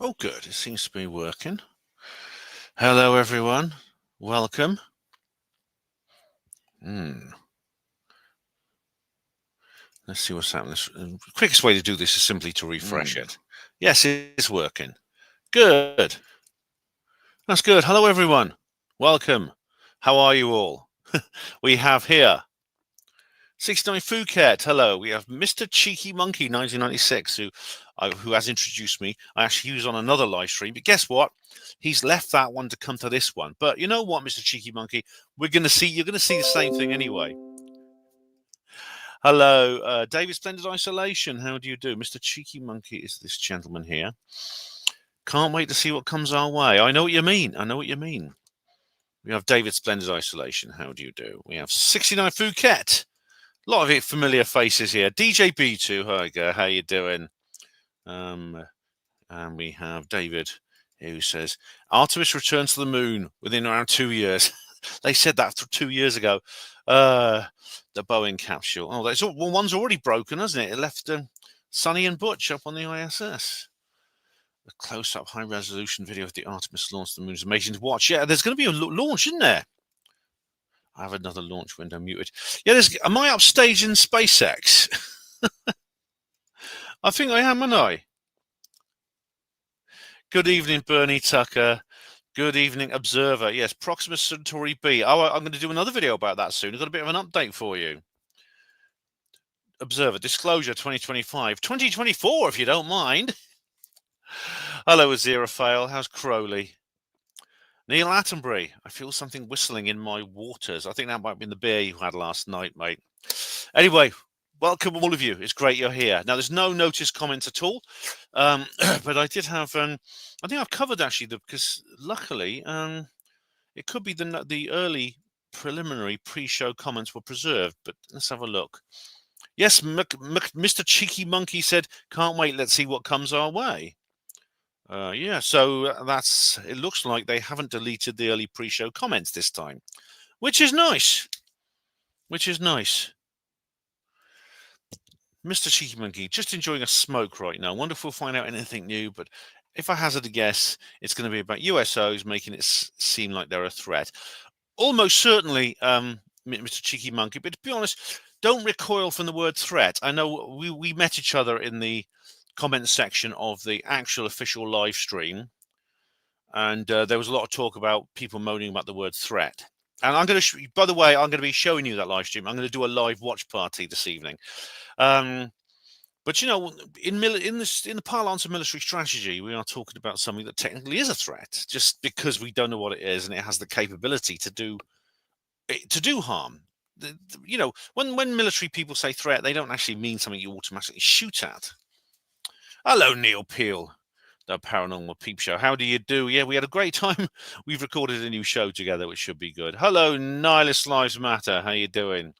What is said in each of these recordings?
Oh, good. It seems to be working. Hello, everyone. Welcome. Let's see what's happening. The quickest way to do this is simply to refresh it. Yes, it's working. Good. That's good. Hello, everyone. Welcome. How are you all? We have here 69 Phuket. Hello. We have Mr. Cheeky Monkey 1996, who has introduced me. I actually was on another live stream, but guess what? He's left that one to come to this one. But you know what, Mr. Cheeky Monkey? You're going to see the same thing anyway. Hello, David Splendid Isolation. How do you do? Mr. Cheeky Monkey is this gentleman here. Can't wait to see what comes our way. I know what you mean. We have David Splendid Isolation. How do you do? We have 69 Phuket. A lot of it familiar faces here. DJ B2. Hi, girl. How you doing? And we have David, who says Artemis returns to the moon within around 2 years. They said that 2 years ago. The Boeing capsule. Oh, one's already broken, hasn't it? It left Sonny and Butch up on the ISS. A close-up, high-resolution video of the Artemis launch to the moon is amazing to watch. Yeah, there's going to be a launch, isn't there? I have another launch window muted. Yeah, am I upstage in SpaceX? I think I am, aren't I? Good evening, Bernie Tucker. Good evening, Observer. Yes, Proxima Centauri B. Oh, I'm going to do another video about that soon. I've got a bit of an update for you. Observer, disclosure 2025. 2024, if you don't mind. Hello, Aziraphale. How's Crowley? Neil Attenbury. I feel something whistling in my waters. I think that might be the beer you had last night, mate. Anyway, welcome all of you. It's great you're here. Now, there's no notice comments at all, but I did have. I think I've covered actually because luckily, it could be the early preliminary pre-show comments were preserved. But let's have a look. Yes, Mr. Cheeky Monkey said, "Can't wait. Let's see what comes our way." Yeah, so it looks like they haven't deleted the early pre-show comments this time, which is nice. Mr. Cheeky Monkey, just enjoying a smoke right now. Wonder if we'll find out anything new, but if I hazard a guess, it's going to be about USOs making it seem like they're a threat. Almost certainly, Mr. Cheeky Monkey, but to be honest, don't recoil from the word threat. I know we met each other in the comment section of the actual official live stream, and there was a lot of talk about people moaning about the word threat. And I'm going to, by the way, I'm going to be showing you that live stream. I'm going to do a live watch party this evening. But you know, in the parlance of military strategy, we are talking about something that technically is a threat, just because we don't know what it is and it has the capability to do harm. You know, when military people say threat, they don't actually mean something you automatically shoot at. Hello, Neil Peel, the Paranormal Peep Show. How do you do? Yeah, we had a great time. We've recorded a new show together, which should be good. Hello, Nihilist Lives Matter. How you doing?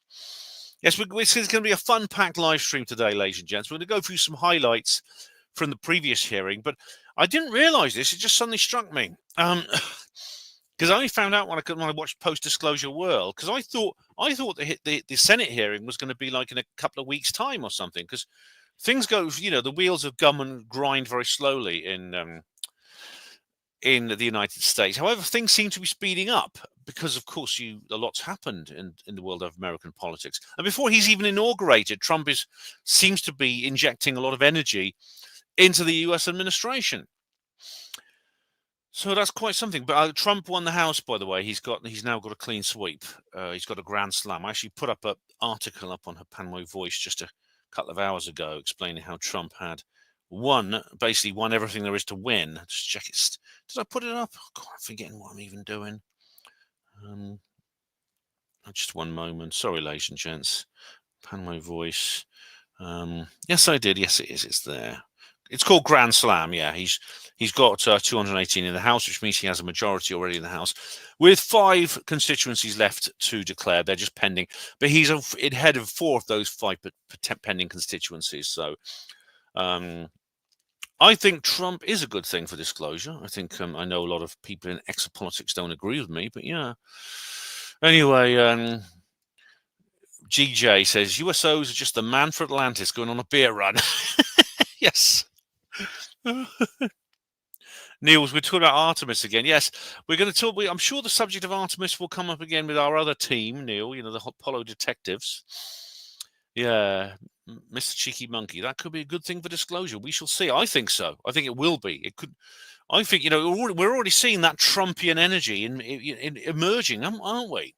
Yes, it's going to be a fun-packed live stream today, ladies and gents. We're going to go through some highlights from the previous hearing, but I didn't realise this. It just suddenly struck me. Because I only found out when I watched Post-Disclosure World, because I thought the Senate hearing was going to be like in a couple of weeks' time or something, because things go, you know, the wheels of government grind very slowly in the United States. However, things seem to be speeding up because, of course, a lot's happened in the world of American politics. And before he's even inaugurated, Trump seems to be injecting a lot of energy into the U.S. administration. So that's quite something. But Trump won the House, by the way. He's now got a clean sweep. He's got a grand slam. I actually put up an article up on Hanoi Voice just a couple of hours ago explaining how Trump had basically won everything there is to win. Just check it. Did I put it up? Oh, God, I'm forgetting what I'm even doing. Just one moment. Sorry, ladies and gents. Hanoi Voice. Yes, I did. Yes, it is. It's there. It's called Grand Slam. Yeah, he's got 218 in the House, which means he has a majority already in the House, with 5 constituencies left to declare. They're just pending, but he's head of 4 of those 5 pending constituencies. So, I think Trump is a good thing for disclosure. I think I know a lot of people in exopolitics don't agree with me, but yeah. Anyway, GJ says USOs are just the man for Atlantis going on a beer run. Yes. Niels, we're talking about Artemis again. Yes, we're going to talk. I'm sure the subject of Artemis will come up again with our other team, Neil. The Apollo detectives. Yeah, Mr. Cheeky Monkey. That could be a good thing for disclosure. We shall see. I think so. I think it will be. It could. I think we're already seeing that Trumpian energy in emerging, aren't we?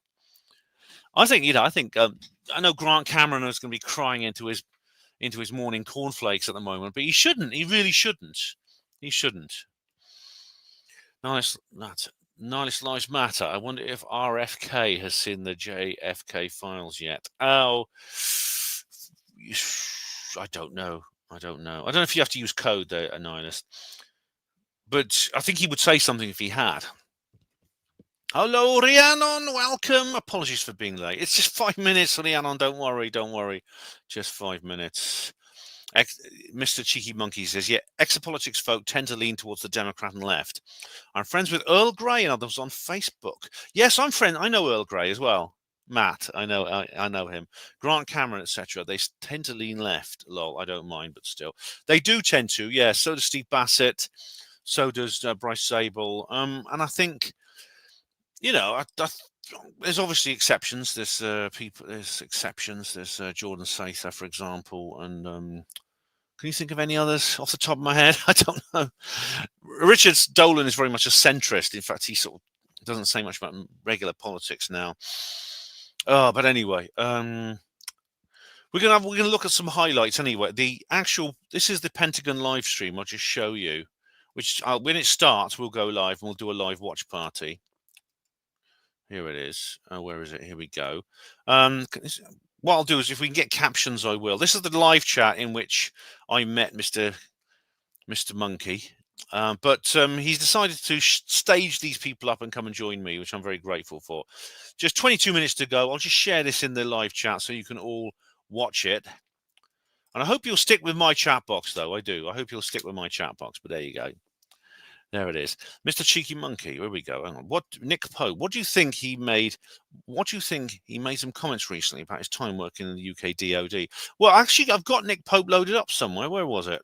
I think I know Grant Cameron is going to be crying into his morning cornflakes at the moment, but he shouldn't. He really shouldn't. He shouldn't. Nice Lives Matter. I wonder if RFK has seen the JFK files yet. Oh, I don't know. I don't know if you have to use code there, Nihilist. But I think he would say something if he had. Hello, Rhiannon. Welcome. Apologies for being late. It's just 5 minutes, Rhiannon. Don't worry. Just 5 minutes. Mr. Cheeky Monkey says, yeah, exopolitics folk tend to lean towards the Democrat and left. I'm friends with Earl Grey and others on Facebook. Yes, I know Earl Grey as well. Matt, I know him. Grant Cameron, etc. They tend to lean left. Lol, I don't mind, but still. They do tend to, yeah. So does Steve Bassett. So does Bryce Zabel. And I think, there's obviously exceptions. There's exceptions. There's Jordan Sather, for example, and can you think of any others off the top of my head? I don't know. Richard Dolan is very much a centrist. In fact, he sort of doesn't say much about regular politics now. But anyway, we're gonna look at some highlights anyway. This is the Pentagon live stream. I'll just show you, which when it starts, we'll go live and we'll do a live watch party. Here it is. Where is it? Here we go. What I'll do is, if we can get captions, I will. This is the live chat in which I met Mr. Monkey. But he's decided to stage these people up and come and join me, which I'm very grateful for. Just 22 minutes to go. I'll just share this in the live chat so you can all watch it. And I hope you'll stick with my chat box, though. I do. I hope you'll stick with my chat box. But there you go. There it is. Mr. Cheeky Monkey. Here we go. Hang on. Nick Pope, what do you think he made? What do you think he made some comments recently about his time working in the UK DOD? Well, actually, I've got Nick Pope loaded up somewhere. Where was it?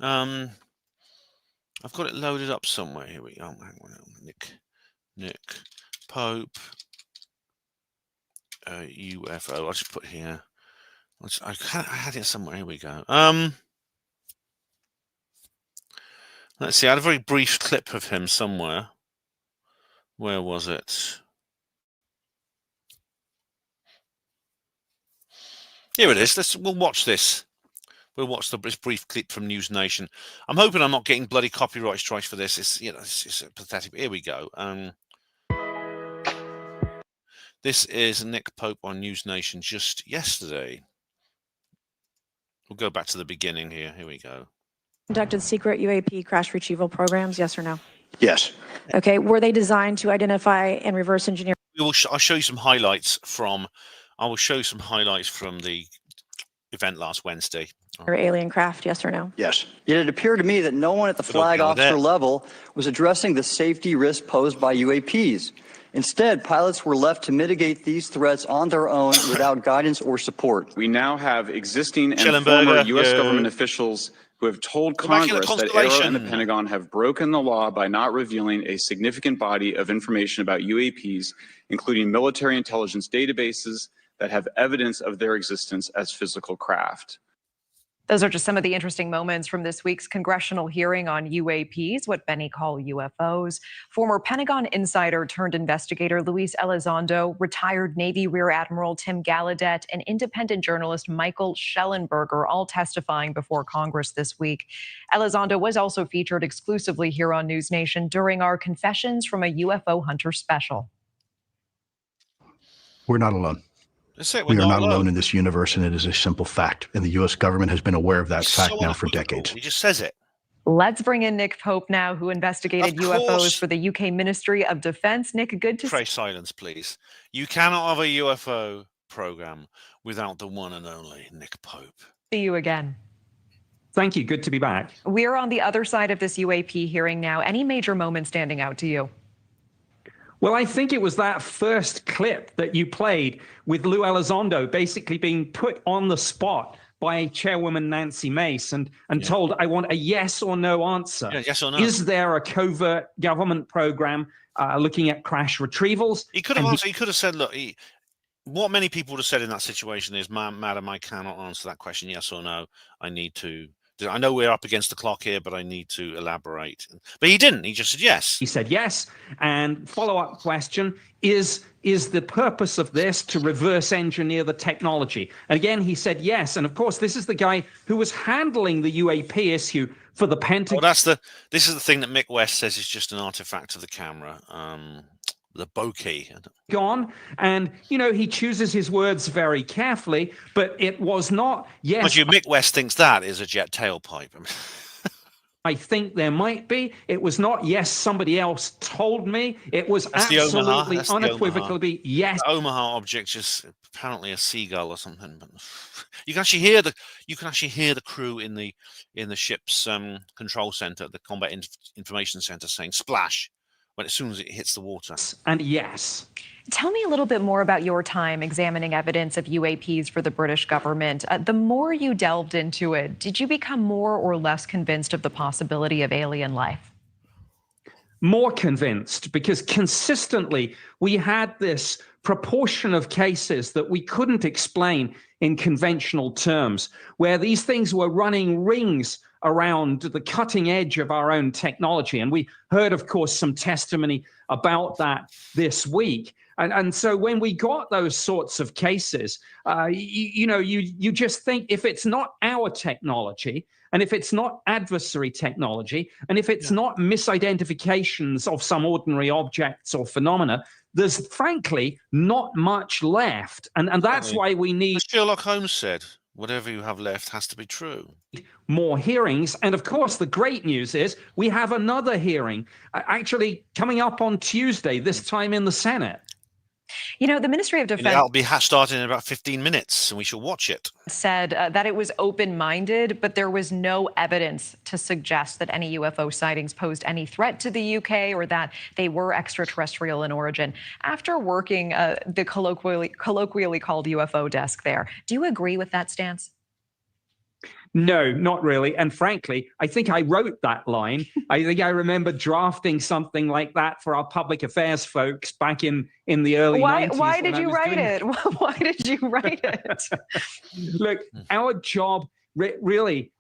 I've got it loaded up somewhere. Here we go. Hang on. Nick Pope. UFO. I'll just put here. I had it somewhere. Here we go. Let's see. I had a very brief clip of him somewhere. Where was it? Here it is. We'll watch this. We'll watch this brief clip from News Nation. I'm hoping I'm not getting bloody copyright strikes for this. It's pathetic. Here we go. This is Nick Pope on News Nation just yesterday. We'll go back to the beginning here. Here we go. Conducted secret UAP crash retrieval programs, yes or no? Yes. Okay, were they designed to identify and reverse engineer? I'll show you some highlights from. I will show you some highlights from the event last Wednesday. Or alien craft, yes or no? Yes. Yet it appeared to me that no one at the flag officer level was addressing the safety risk posed by UAPs. Instead, pilots were left to mitigate these threats on their own without guidance or support. We now have existing and former U.S. government officials who have told Congress that ARRO and the Pentagon have broken the law by not revealing a significant body of information about UAPs, including military intelligence databases that have evidence of their existence as physical craft. Those are just some of the interesting moments from this week's congressional hearing on UAPs, what many call UFOs. Former Pentagon insider turned investigator Luis Elizondo, retired Navy Rear Admiral Tim Gallaudet, and independent journalist Michael Schellenberger all testifying before Congress this week. Elizondo was also featured exclusively here on News Nation during our Confessions from a UFO Hunter special. We're not alone. We are not alone in this universe, and it is a simple fact. And the U.S. government has been aware of that fact now for decades. He just says it. Let's bring in Nick Pope now, who investigated UFOs for the UK Ministry of Defense. Nick, good to pray silence, please. You cannot have a UFO program without the one and only Nick Pope. See you again. Thank you. Good to be back. We're on the other side of this UAP hearing now. Any major moments standing out to you? Well, I think it was that first clip that you played with Lou Elizondo basically being put on the spot by Chairwoman Nancy Mace and told, I want a yes or no answer. Yeah, yes or no. Is there a covert government program looking at crash retrievals? He could have answered. He could have said, look, what many people would have said in that situation is, madam, I cannot answer that question, yes or no. I need to. I know we're up against the clock here, but I need to elaborate. But he didn't. He just said yes. He said yes. And follow-up question, is the purpose of this to reverse engineer the technology? And again, he said yes. And of course, this is the guy who was handling the UAP issue for the Pentagon. Well, this is the thing that Mick West says is just an artifact of the camera. The bokeh. Gone, and he chooses his words very carefully, but it was not yes. But Mick West thinks that is a jet tailpipe. I think there might be. It was not yes, somebody else told me. It was absolutely unequivocally yes. The Omaha object is apparently a seagull or something. But you can actually hear the crew in the ship's control center, the combat information center, saying splash as soon as it hits the water. And yes. Tell me a little bit more about your time examining evidence of UAPs for the British government. The more you delved into it, did you become more or less convinced of the possibility of alien life? More convinced, because consistently we had this proportion of cases that we couldn't explain in conventional terms, where these things were running rings around the cutting edge of our own technology. And we heard, of course, some testimony about that this week. And so when we got those sorts of cases, you just think, if it's not our technology, and if it's not adversary technology, and if it's not misidentifications of some ordinary objects or phenomena, there's frankly not much left. And that's why we need... As Sherlock Holmes said, whatever you have left has to be true. More hearings. And of course, the great news is we have another hearing actually coming up on Tuesday, this time in the Senate. The Ministry of Defense... That'll be starting in about 15 minutes, and we shall watch it. ...said that it was open-minded, but there was no evidence to suggest that any UFO sightings posed any threat to the UK or that they were extraterrestrial in origin. After working the colloquially called UFO desk there, do you agree with that stance? No, not really. And frankly, I think I wrote that line. I think I remember drafting something like that for our public affairs folks back in the early 90s. Why did you write it? Why did you write it? Look, our job, really,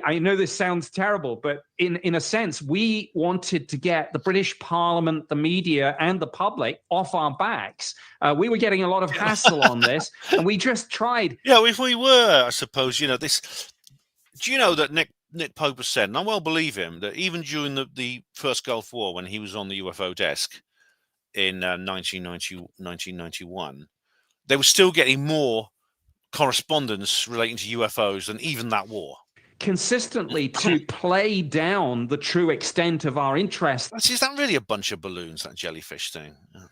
I know this sounds terrible, but in a sense, we wanted to get the British Parliament, the media, and the public off our backs. We were getting a lot of hassle on this, and we just tried. Yeah, if we were, I suppose, this... Do you know that Nick Pope has said, and I well believe him, that even during the first Gulf War, when he was on the UFO desk in 1991, they were still getting more correspondence relating to UFOs than even that war. Consistently to play down the true extent of our interest. Is that really a bunch of balloons, that jellyfish thing? Yeah.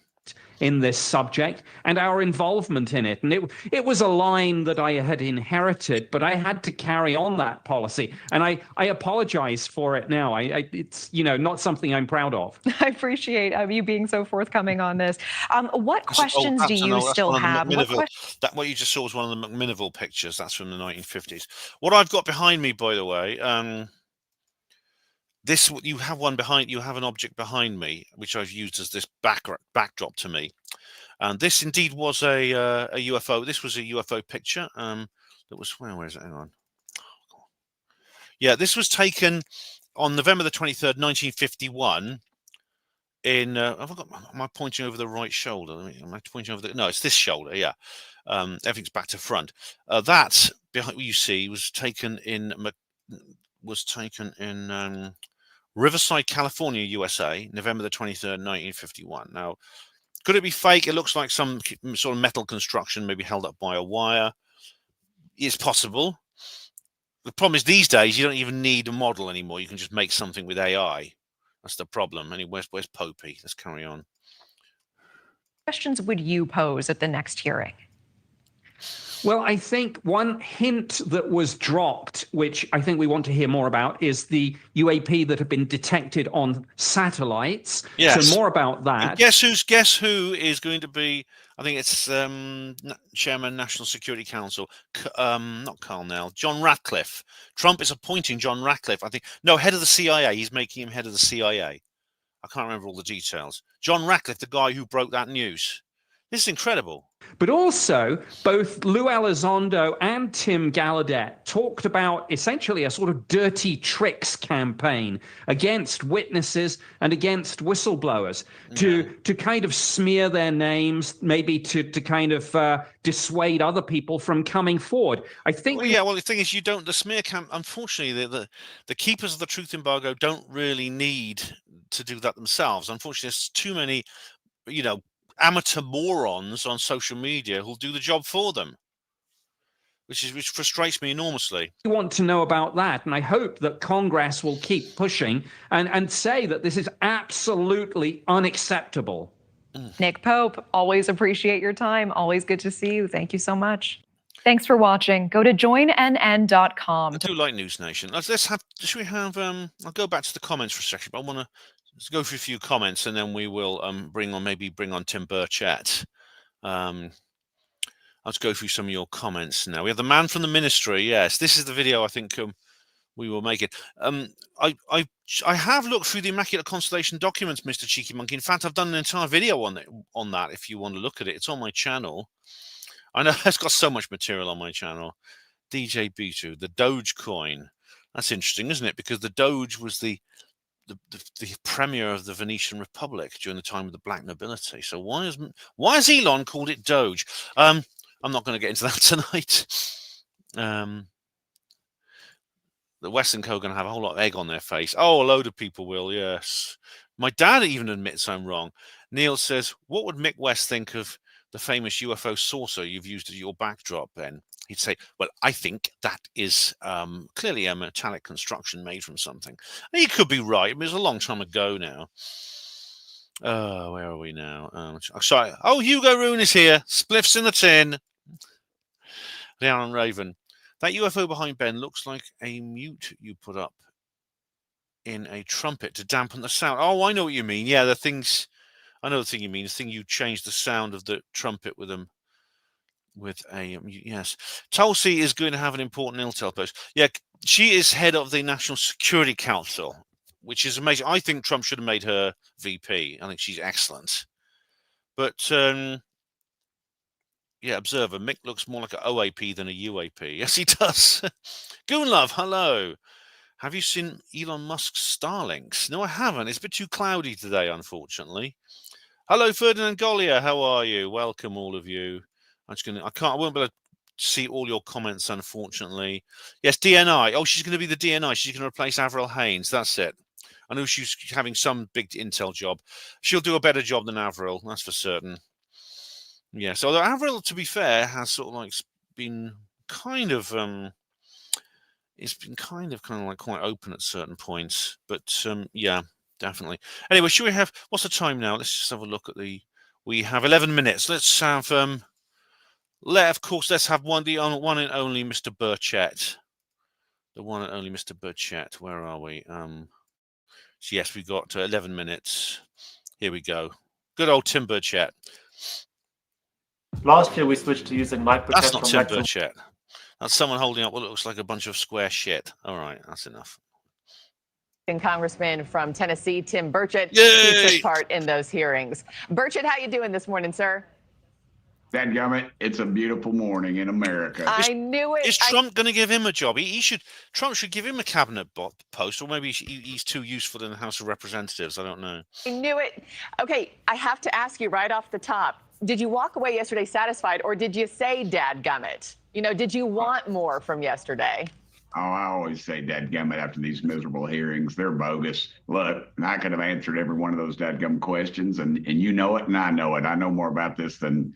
In this subject and our involvement in it. And it was a line that I had inherited, but I had to carry on that policy. And I apologize for it now. It's not something I'm proud of. I appreciate you being so forthcoming on this. What questions do you still have? What you just saw was one of the McMinnville pictures. That's from the 1950s. What I've got behind me, by the way, you have an object behind me, which I've used as this backdrop to me. And this indeed was a UFO. This was a UFO picture. That was, where is it? Hang on. Yeah, this was taken on November the 23rd, 1951. Am I pointing over the right shoulder? Am I pointing over no, it's this shoulder. Yeah. Everything's back to front. That behind you see was taken in Riverside, California, USA, November the 23rd, 1951. Now, could it be fake? It looks like some sort of metal construction, maybe held up by a wire. It's possible. The problem is these days, you don't even need a model anymore. You can just make something with AI. That's the problem. Anyway, where's Popey? Let's carry on. Questions would you pose at the next hearing? Well, I think one hint that was dropped, which I think we want to hear more about, is the UAP that have been detected on satellites. Yes. So more about that. And guess who is going to be? I think it's Chairman National Security Council, not Carl Nell, John Ratcliffe. Trump is appointing John Ratcliffe. I think head of the CIA. He's making him head of the CIA. I can't remember all the details. John Ratcliffe, the guy who broke that news. This is incredible. But also, both Lou Elizondo and Tim Gallaudet talked about essentially a sort of dirty tricks campaign against witnesses and against whistleblowers to kind of smear their names, maybe to kind of dissuade other people from coming forward. I think. Well, the thing is, the smear camp. Unfortunately, the keepers of the truth embargo don't really need to do that themselves. Unfortunately, there's too many, amateur morons on social media who'll do the job for them, which frustrates me enormously. I want to know about that, and I hope that Congress will keep pushing and say that this is absolutely unacceptable. Nick Pope, always appreciate your time. Always good to see you. Thank you so much. Thanks for watching. Go to joinnn.com. I do like News Nation. Should we have? I'll go back to the comments for a second, but I want to go through a few comments, and then we will bring on Tim Burchett. Let's go through some of your comments now. We have the man from the ministry. Yes, this is the video I think we will make it. I have looked through the Immaculate Constellation documents, Mr. Cheeky Monkey. In fact, I've done an entire video on that. If you want to look at it, it's on my channel. I know it's got so much material on my channel. DJ B2, the Dogecoin. That's interesting, isn't it? Because the Doge was the premier of the Venetian Republic during the time of the black nobility. So why has Elon called it Doge? I'm not going to get into that tonight. The Western Co are going to have a whole lot of egg on their face. Oh, a load of people will, yes. My dad even admits I'm wrong. Neil says, what would Mick West think of the famous UFO saucer you've used as your backdrop, Ben? He'd say, well, I think that is clearly a metallic construction made from something. And he could be right. It was a long time ago now. Where are we now? Sorry. Oh, Hugo Roon is here. Spliffs in the tin. Leon Raven. That UFO behind Ben looks like a mute you put up in a trumpet to dampen the sound. Oh, I know what you mean. Yeah, I know the thing you mean. The thing you change the sound of the trumpet with them. Yes. Tulsi is going to have an important intel post. Yeah, she is head of the National Security Council, which is amazing. I think Trump should have made her VP. I think she's excellent. But observer, Mick looks more like an OAP than a UAP. Yes, he does. Goonlove, hello. Have you seen Elon Musk's Starlinks? No, I haven't. It's a bit too cloudy today, unfortunately. Hello, Ferdinand Gollier. How are you? Welcome, all of you. I won't be able to see all your comments, unfortunately. Yes, DNI. Oh, she's going to be the DNI. She's going to replace Avril Haines. That's it. I know she's having some big intel job. She'll do a better job than Avril. That's for certain. Yes, although Avril, to be fair, has sort of like been kind of it's been kind of like quite open at certain points. But yeah, definitely. Anyway, should we have? What's the time now? Let's just have a look at the. We have 11 minutes. Let's have let's have one and only Mr. Burchett. The one and only Mr. Burchett. Where are we? So yes, we've got 11 minutes. Here we go. Good old Tim Burchett. Last year we switched to using mic protection. That's not Tim Burchett. That's someone holding up what looks like a bunch of square shit. All right, that's enough. Congressman from Tennessee, Tim Burchett, Yay! he took part in those hearings. Burchett, how you doing this morning, sir? Dadgummit, it's a beautiful morning in America. I knew it. Is Trump going to give him a job? Trump should give him a cabinet post, or maybe he's too useful in the House of Representatives. I don't know. I knew it. Okay, I have to ask you right off the top. Did you walk away yesterday satisfied, or did you say dadgummit? Did you want more from yesterday? Oh, I always say dadgummit after these miserable hearings. They're bogus. Look, I could have answered every one of those dadgum questions, and you know it, and I know it. I know more about this than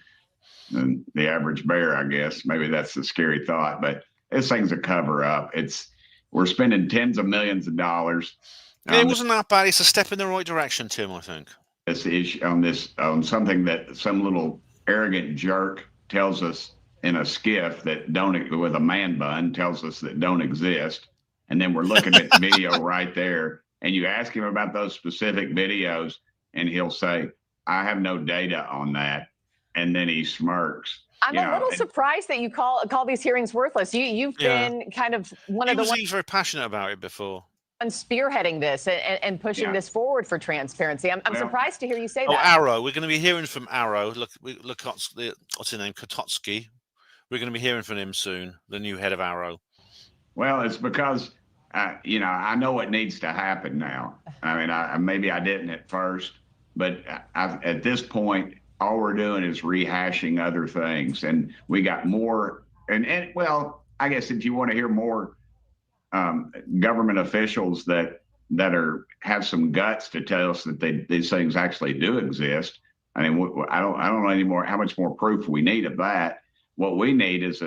the average bear, I guess. Maybe that's the scary thought, but this thing's a cover-up. We're spending tens of millions of dollars. It wasn't that bad. It's a step in the right direction, Tim, I think. This issue on something that some little arrogant jerk tells us in a skiff that don't with a man bun tells us that don't exist, and then we're looking at the video right there, and you ask him about those specific videos, and he'll say, "I have no data on that," and then he smirks. I'm a little surprised that you call these hearings worthless. You've been kind of one of the ones. He was very passionate about it before. Spearheading this and pushing this forward for transparency. I'm surprised to hear you say that. Arrow. We're going to be hearing from Arrow. Look, what's his name? Kototsky. We're going to be hearing from him soon, the new head of Arrow. Well, it's because, I know what needs to happen now. I mean, maybe I didn't at first, but at this point, all we're doing is rehashing other things. And we got more. And well, I guess if you want to hear more government officials that have some guts to tell us that these things actually do exist. I mean, I don't know anymore how much more proof we need of that. What we need is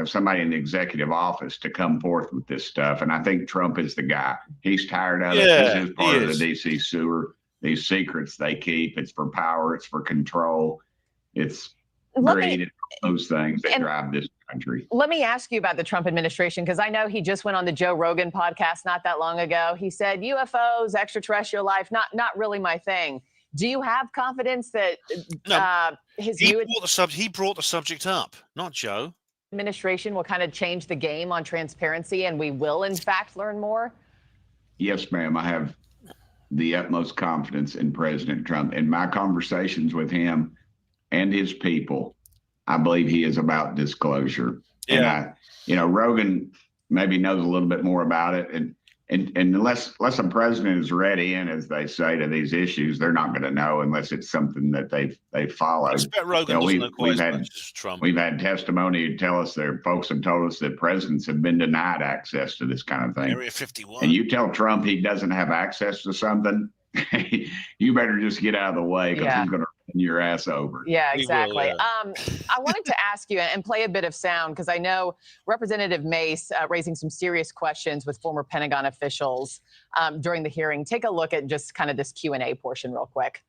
somebody in the executive office to come forth with this stuff. And I think Trump is the guy. He's tired of it. This is part of the DC sewer. These secrets they keep. It's for power. It's for control. It's greed. It's those things that drive this country. Let me ask you about the Trump administration, because I know he just went on the Joe Rogan podcast not that long ago. He said UFOs, extraterrestrial life, not really my thing. Do you have confidence that he brought the subject up, not Joe? Administration will kind of change the game on transparency, and we will in fact learn more? Yes, ma'am. I have the utmost confidence in President Trump. In my conversations with him and his people, I believe he is about disclosure. Yeah. And Rogan maybe knows a little bit more about it. And unless a president is ready in, as they say, to these issues, they're not going to know unless it's something that they've followed. I expect Rogan doesn't know quite as much as Trump. We've had testimony to tell us that folks have told us that presidents have been denied access to this kind of thing. Area 51. And you tell Trump he doesn't have access to something, you better just get out of the way, because he's going to run your ass over. Yeah, exactly. I wanted to ask you and play a bit of sound, because I know Representative Mace raising some serious questions with former Pentagon officials during the hearing. Take a look at just kind of this Q&A portion real quick.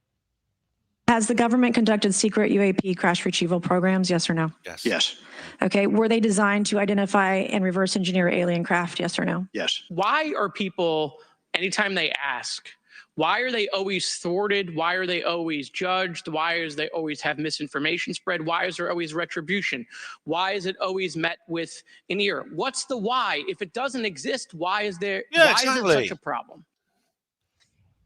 Has the government conducted secret UAP crash retrieval programs? Yes or no? Yes. Okay. Were they designed to identify and reverse engineer alien craft? Yes or no? Yes. Why are people, anytime they ask, why are they always thwarted? Why are they always judged? Why is they always have misinformation spread? Why is there always retribution? Why is it always met with an ear? What's the why? If it doesn't exist, why is there? Why is it such a problem?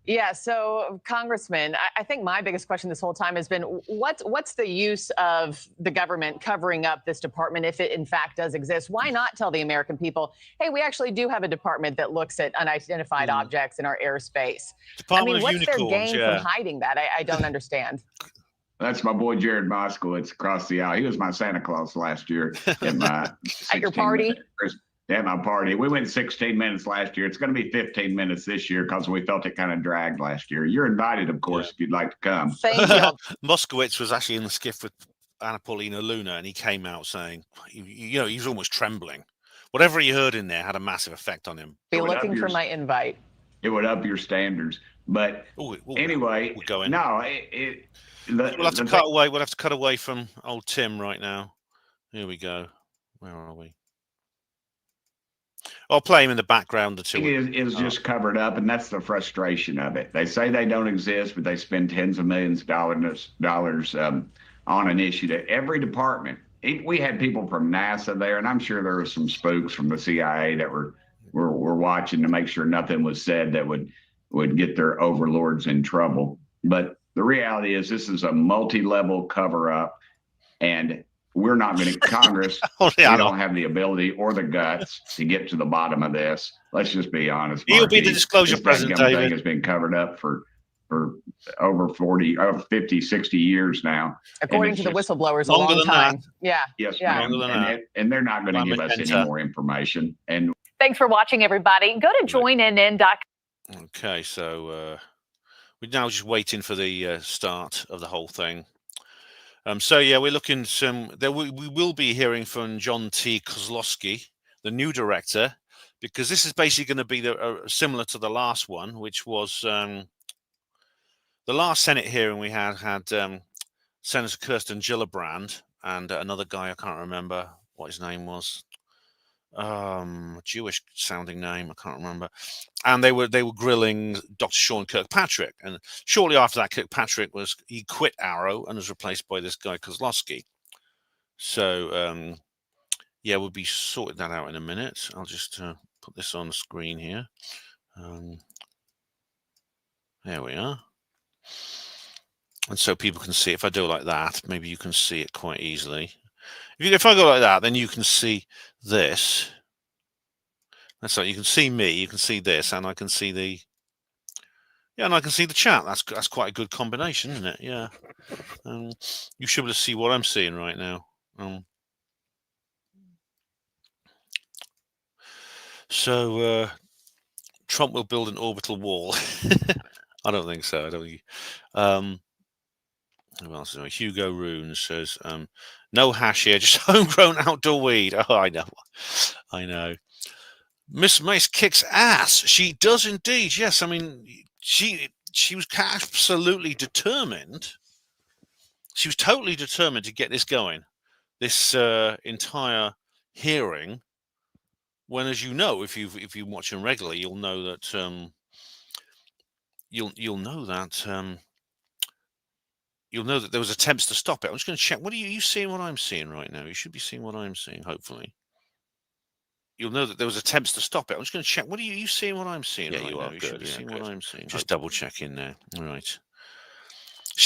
Yeah, so Congressman, I think my biggest question this whole time has been what's the use of the government covering up this department if it in fact does exist? Why not tell the American people, hey, we actually do have a department that looks at unidentified objects in our airspace? Department what's their gain from hiding that? I don't understand. That's my boy Jared Moskowitz across the aisle. He was my Santa Claus last year at your party. At my party. We went 16 minutes last year. It's going to be 15 minutes this year because we felt it kind of dragged last year. You're invited, of course, if you'd like to come. Thank you. Moskowitz was actually in the skiff with Anna Paulina Luna, and he came out saying, he was almost trembling. Whatever he heard in there had a massive effect on him. Be looking for my invite. It would up your standards. But anyway, we're going. No, we'll have to cut away. We'll have to cut away from old Tim right now. Here we go. Where are we? I'll play him in the background. It is just covered up, and that's the frustration of it. They say they don't exist, but they spend tens of millions of dollars on an issue to every department. We had people from NASA there, and I'm sure there were some spooks from the CIA that were watching to make sure nothing was said that would get their overlords in trouble. But the reality is this is a multi-level cover-up, and we're not going to, Congress, we don't have the ability or the guts to get to the bottom of this. Let's just be honest. He'll be the disclosure president, David. Thing has been covered up for over 50, 60 years now. According to the whistleblowers, a long time. Yeah. Yes, ma'am. And they're not going to give us any more information. And thanks for watching, everybody. Go to joinnn.com. Okay, so we're now just waiting for the start of the whole thing. So yeah, we're looking we will be hearing from John T. Kozlowski, the new director, because this is basically going to be similar to the last one, which was the last Senate hearing we had Senator Kirsten Gillibrand, and another guy, I can't remember what his name was. Jewish sounding name, I can't remember. And they were grilling Dr. Sean Kirkpatrick, and shortly after that, Kirkpatrick he quit Arrow and was replaced by this guy Kozlowski. So yeah, we'll be sorting that out in a minute. I'll just put this on the screen here. There we are. And so people can see. If I do it like that, maybe you can see it quite easily. If I go like that, then you can see this. That's right. You can see me. You can see this, and I can see the. Yeah, and I can see the chat. That's quite a good combination, isn't it? Yeah. You should be able to see what I'm seeing right now. So Trump will build an orbital wall. I don't think so. I don't think. Who else is there? Hugo Rune says, no hash here, just homegrown outdoor weed. Oh, I know. Miss Mace kicks ass. She does indeed. Yes, I mean, she was absolutely determined. She was totally determined to get this going. This entire hearing. When, as you know, if you watch them regularly, you'll know that you'll know that there was attempts to stop it. I'm just going to check. What are you seeing? What I'm seeing right now? You should be seeing what I'm seeing. Hopefully, you'll know that there was attempts to stop it. I'm just going to check. What are you seeing? What I'm seeing? Yeah, right you are. You should be seeing what I'm seeing. Just double checking there. All right.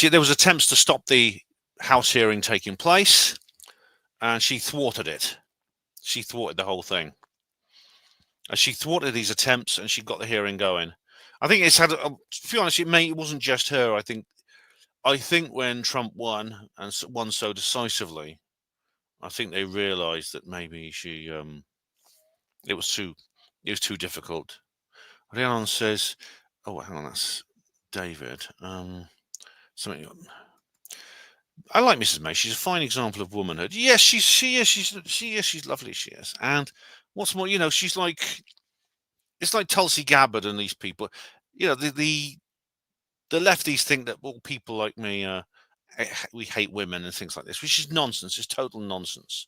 There was attempts to stop the House hearing taking place, and she thwarted it. She thwarted the whole thing. She thwarted these attempts, and she got the hearing going. I think it's had. To be honest, it wasn't just her. I think when Trump won and won so decisively, I think they realised that maybe it was too difficult. Rhiannon says, "Oh, hang on, that's David." Something. I like Mrs. May. She's a fine example of womanhood. Yes, she is. She's lovely. She is. And what's more, she's like, it's like Tulsi Gabbard and these people. The lefties think that all people like me, we hate women and things like this, which is nonsense. It's total nonsense.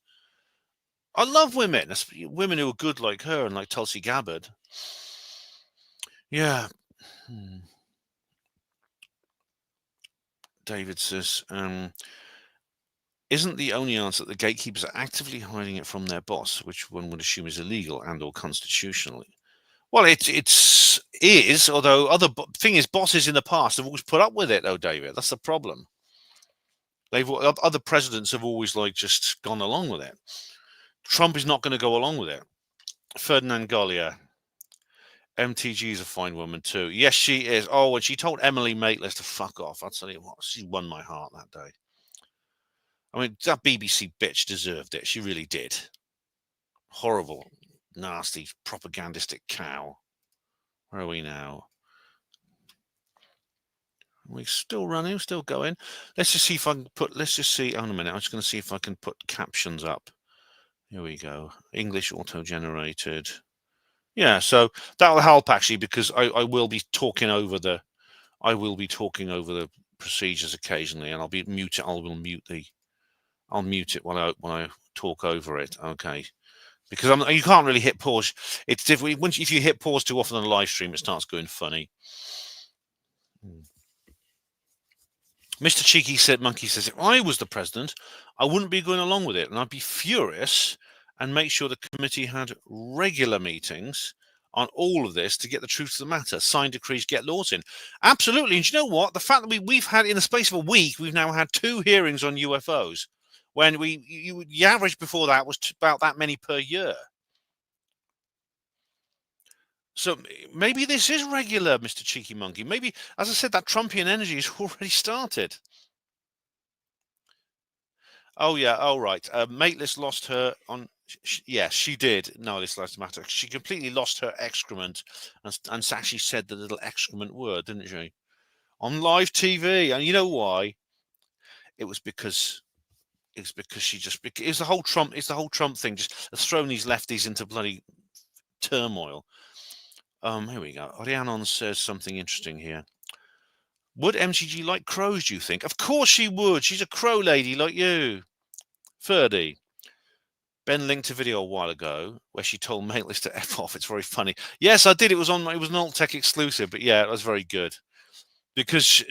I love women, women who are good like her and like Tulsi Gabbard. Yeah. David says, isn't the only answer that the gatekeepers are actively hiding it from their boss, which one would assume is illegal and or constitutionally? Well, it is, although thing is, bosses in the past have always put up with it, though, David. That's the problem. Other presidents have always just gone along with it. Trump is not going to go along with it. Ferdinand Gollier. MTG is a fine woman too. Yes, she is. Oh, when she told Emily Maitlis to fuck off, I'll tell you what, she won my heart that day. I mean, that BBC bitch deserved it. She really did. Horrible, nasty, propagandistic cow. Where are we now? We're still running, still going. Let's just see if I can put, let's just see, on a minute, I'm just going to see if I can put captions up. Here we go. English auto-generated. Yeah, so that'll help actually, because I will be talking over the procedures occasionally, and I'll mute it when I talk over it. Okay, because you can't really hit pause. It's different if you hit pause too often on a live stream, it starts going funny. Mr. Cheeky Monkey says, if I was the president, I wouldn't be going along with it, and I'd be furious and make sure the committee had regular meetings on all of this to get the truth of the matter. Sign decrees, get laws in. Absolutely. And you know what? The fact that we've had, in the space of a week, we've now had 2 hearings on UFOs, when the average before that was about that many per year. So maybe this is regular, Mr. Cheeky Monkey. Maybe, as I said, that Trumpian energy has already started. Oh, yeah. Oh, right. Maitlis lost her on... Yes, she did. No, this last matter. She completely lost her excrement and actually said the little excrement word, didn't she? On live TV. And you know why? It was because she just... It's the whole Trump thing. Just throwing these lefties into bloody turmoil. Here we go. Rhiannon says something interesting here. Would MCG like crows, do you think? Of course she would. She's a crow lady like you. Ferdy. Ben linked a video a while ago where she told Mateless to F off. It's very funny. Yes, I did. It was an Alt Tech exclusive, but yeah, it was very good. Because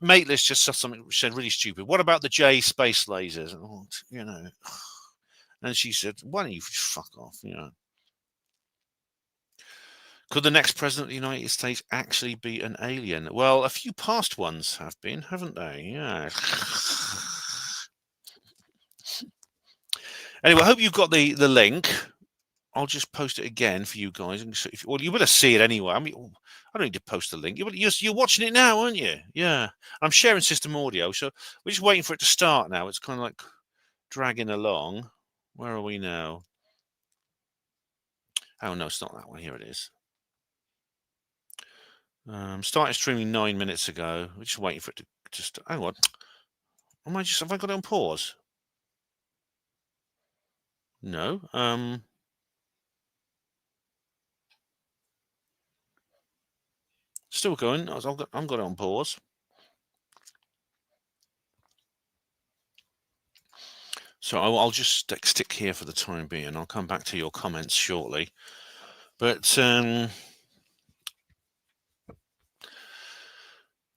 Mateless just said something said really stupid. What about the J space lasers? You know. And she said, why don't you fuck off, you know? Could the next president of the United States actually be an alien? Well, a few past ones have been, haven't they? Yeah. Anyway, I hope you've got the link. I'll just post it again for you guys. Well, you better see it anyway. I mean, I don't need to post the link. You're watching it now, aren't you? Yeah. I'm sharing system audio, so we're just waiting for it to start now. It's kind of like dragging along. Where are we now? Oh, no, it's not that one. Here it is. Started streaming 9 minutes ago. We're just waiting for it to just. Hang on. Have I got it on pause? No. Still going. I've got it on pause. So I'll just stick here for the time being. I'll come back to your comments shortly. But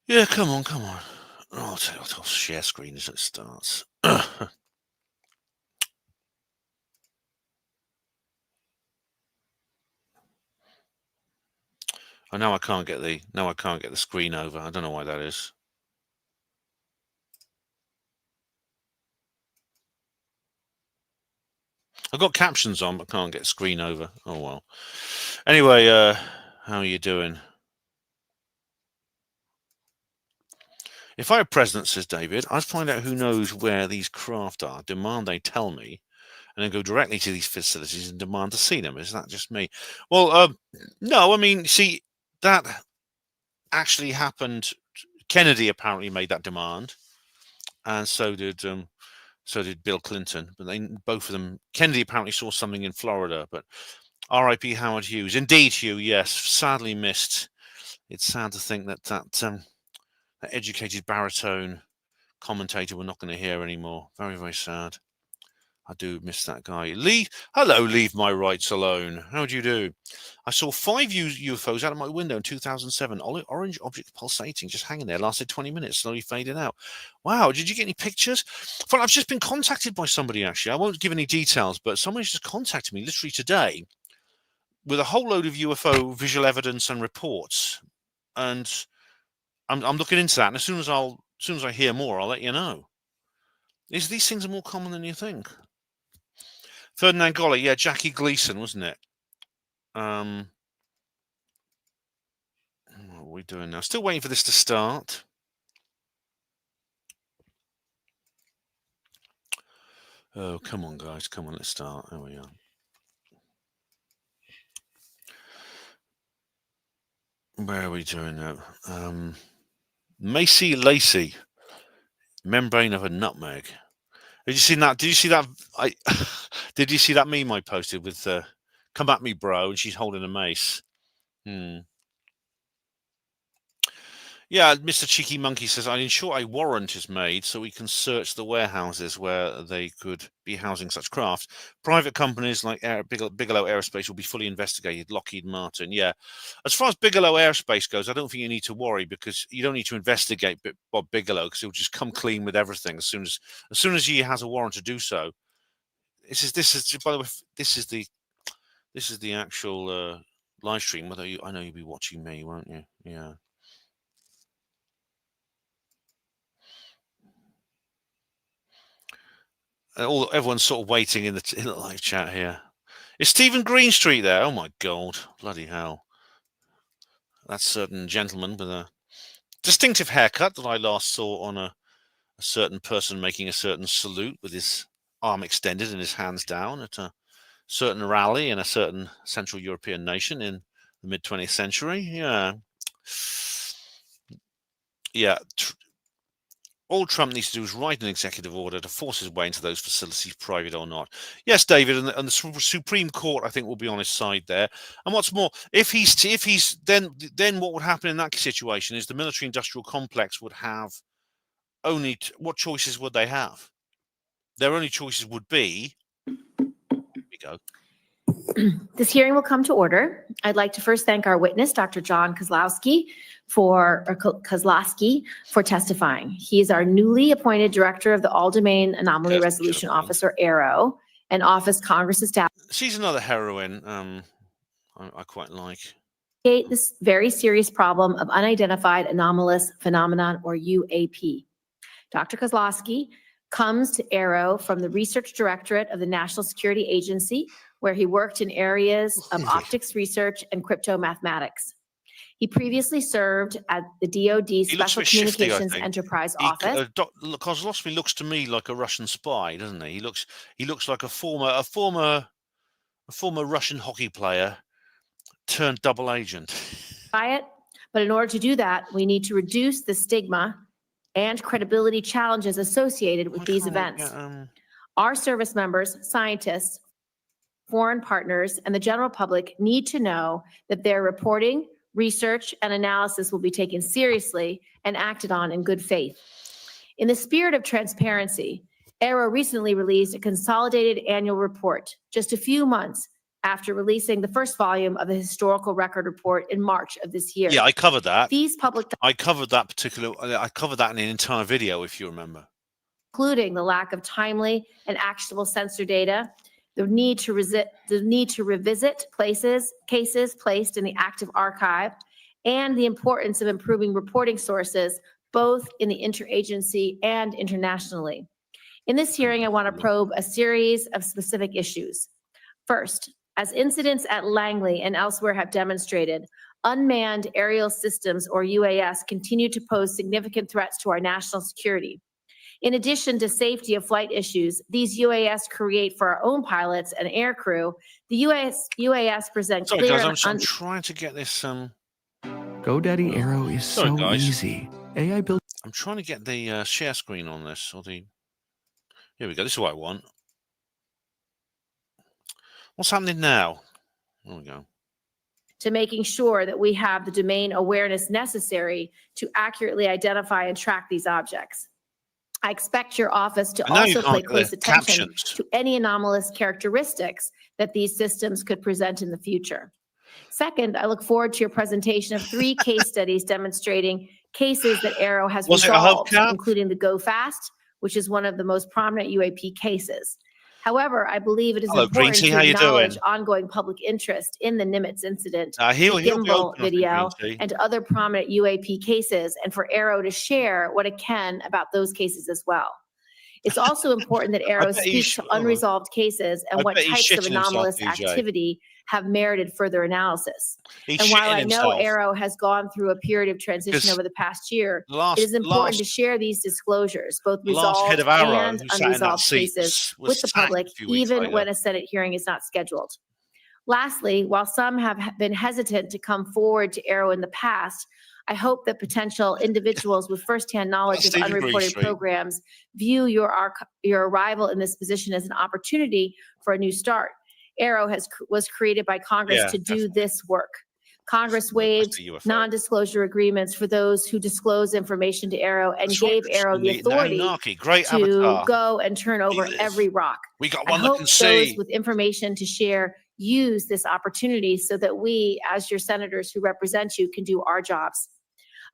yeah, come on. I'll share screen as it starts. I know I can't get the screen over. I don't know why that is. I've got captions on, but can't get screen over. Oh well. Anyway, how are you doing? If I were president, says David, I'd find out who knows where these craft are, demand they tell me, and then go directly to these facilities and demand to see them. Is that just me? Well, no. I mean, see, that actually happened. Kennedy apparently made that demand, and so did Bill Clinton. But both of them. Kennedy apparently saw something in Florida, but R.I.P. Howard Hughes. Indeed, Hugh. Yes, sadly missed. It's sad to think that educated baritone commentator we're not going to hear anymore. Very, very sad. I do miss that guy. Hello, leave my rights alone. How do you do? I saw 5 UFOs out of my window in 2007. Orange object pulsating, just hanging there. Lasted 20 minutes, slowly faded out. Wow, did you get any pictures? Well, I've just been contacted by somebody, actually. I won't give any details, but somebody's just contacted me literally today with a whole load of UFO visual evidence and reports. And I'm looking into that. And as soon as I hear more, I'll let you know. These things are more common than you think. Ferdinand Golly, yeah, Jackie Gleason, wasn't it? What are we doing now? Still waiting for this to start. Oh, come on, guys. Come on, let's start. There we are. Where are we doing now? Macy Lacey, membrane of a nutmeg. Did you see that? Did you see that? Did you see that meme I posted with "Come at me, bro"? And she's holding a mace. Yeah, Mr. Cheeky Monkey says, "I ensure a warrant is made so we can search the warehouses where they could be housing such craft. Private companies like Bigelow Aerospace will be fully investigated." Lockheed Martin. Yeah, as far as Bigelow Aerospace goes, I don't think you need to worry because you don't need to investigate Bob Bigelow because he'll just come clean with everything as soon as he has a warrant to do so. This is by the way, this is the actual live stream. I know you'll be watching me, won't you? Yeah. Everyone's sort of waiting in the live chat here. Is Stephen Greenstreet there? Oh my God, bloody hell! That certain gentleman with a distinctive haircut that I last saw on a certain person making a certain salute with his arm extended and his hands down at a certain rally in a certain Central European nation in the mid-20th century. Yeah. All Trump needs to do is write an executive order to force his way into those facilities, private or not. Yes, David, and the Supreme Court, I think, will be on his side there. And what's more, if he's then what would happen in that situation is the military-industrial complex would have only what choices would they have? their only choices would be. Here we go. This hearing will come to order. I'd like to first thank our witness, Dr. John Kozlowski, for testifying. He is our newly appointed director of the All-Domain Anomaly Resolution Office, or AARO, an office Congress established. She's another heroine I quite like. This very serious problem of unidentified anomalous phenomenon, or UAP. Dr. Kozlowski comes to AARO from the Research Directorate of the National Security Agency, where he worked in areas of optics research and crypto mathematics. He previously served at the DoD Special Communications Enterprise Office. Kozlowski looks to me like a Russian spy, doesn't he? He looks like a former Russian hockey player turned double agent. But in order to do that, we need to reduce the stigma and credibility challenges associated with these events. Our service members, scientists, foreign partners, and the general public need to know that their reporting, research, and analysis will be taken seriously and acted on in good faith. In the spirit of transparency, AARO recently released a consolidated annual report just a few months after releasing the first volume of the historical record report in March of this year. Yeah, I covered that. I covered that in an entire video, if you remember. Including the lack of timely and actionable sensor data, the need to revisit cases placed in the active archive, and the importance of improving reporting sources, both in the interagency and internationally. In this hearing, I want to probe a series of specific issues. First, as incidents at Langley and elsewhere have demonstrated, unmanned aerial systems, or UAS, continue to pose significant threats to our national security. In addition to safety of flight issues, these UAS create for our own pilots and air crew. The UAS present Sorry, clear. guys, I'm trying to get this. GoDaddy Arrow is so easy. AI built. I'm trying to get the share screen on this, or the. Here we go. This is what I want. What's happening now? There we go. To making sure that we have the domain awareness necessary to accurately identify and track these objects. I expect your office to also pay close attention to any anomalous characteristics that these systems could present in the future. Second, I look forward to your presentation of 3 case studies demonstrating cases that AARO has resolved, including the Go Fast, which is one of the most prominent UAP cases. However, I believe it is important to acknowledge ongoing public interest in the Nimitz incident, the gimbal video, and other prominent UAP cases, and for AARO to share what it can about those cases as well. It's also important that AARO speaks to unresolved cases and what types of anomalous activity have merited further analysis. And while I know AARO has gone through a period of transition over the past year, it is important to share these disclosures, both resolved and unresolved cases, with the public, even when a Senate hearing is not scheduled. Lastly, while some have been hesitant to come forward to AARO in the past, I hope that potential individuals with firsthand knowledge of unreported programs view your arrival in this position as an opportunity for a new start. AARO was created by Congress to do this work. Congress waived non-disclosure agreements for those who disclose information to AARO and gave AARO the authority to go and turn over every rock. I hope those with information to share use this opportunity so that we, as your senators who represent you, can do our jobs.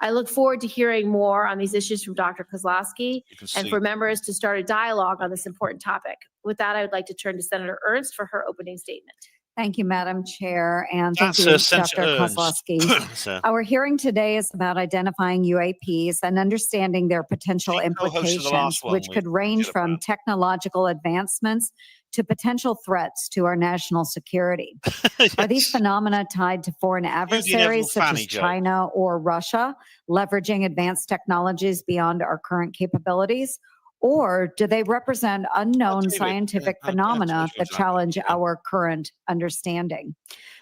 I look forward to hearing more on these issues from Dr. Kozlowski and for members to start a dialogue on this important topic. With that, I would like to turn to Senator Ernst for her opening statement. Thank you, Madam Chair, and thank you, Dr. Kozlowski. Our hearing today is about identifying UAPs and understanding their potential implications, which could range from technological advancements to potential threats to our national security. Are these phenomena tied to foreign adversaries such as China or Russia, leveraging advanced technologies beyond our current capabilities? Or do they represent unknown scientific phenomena that challenge our current understanding?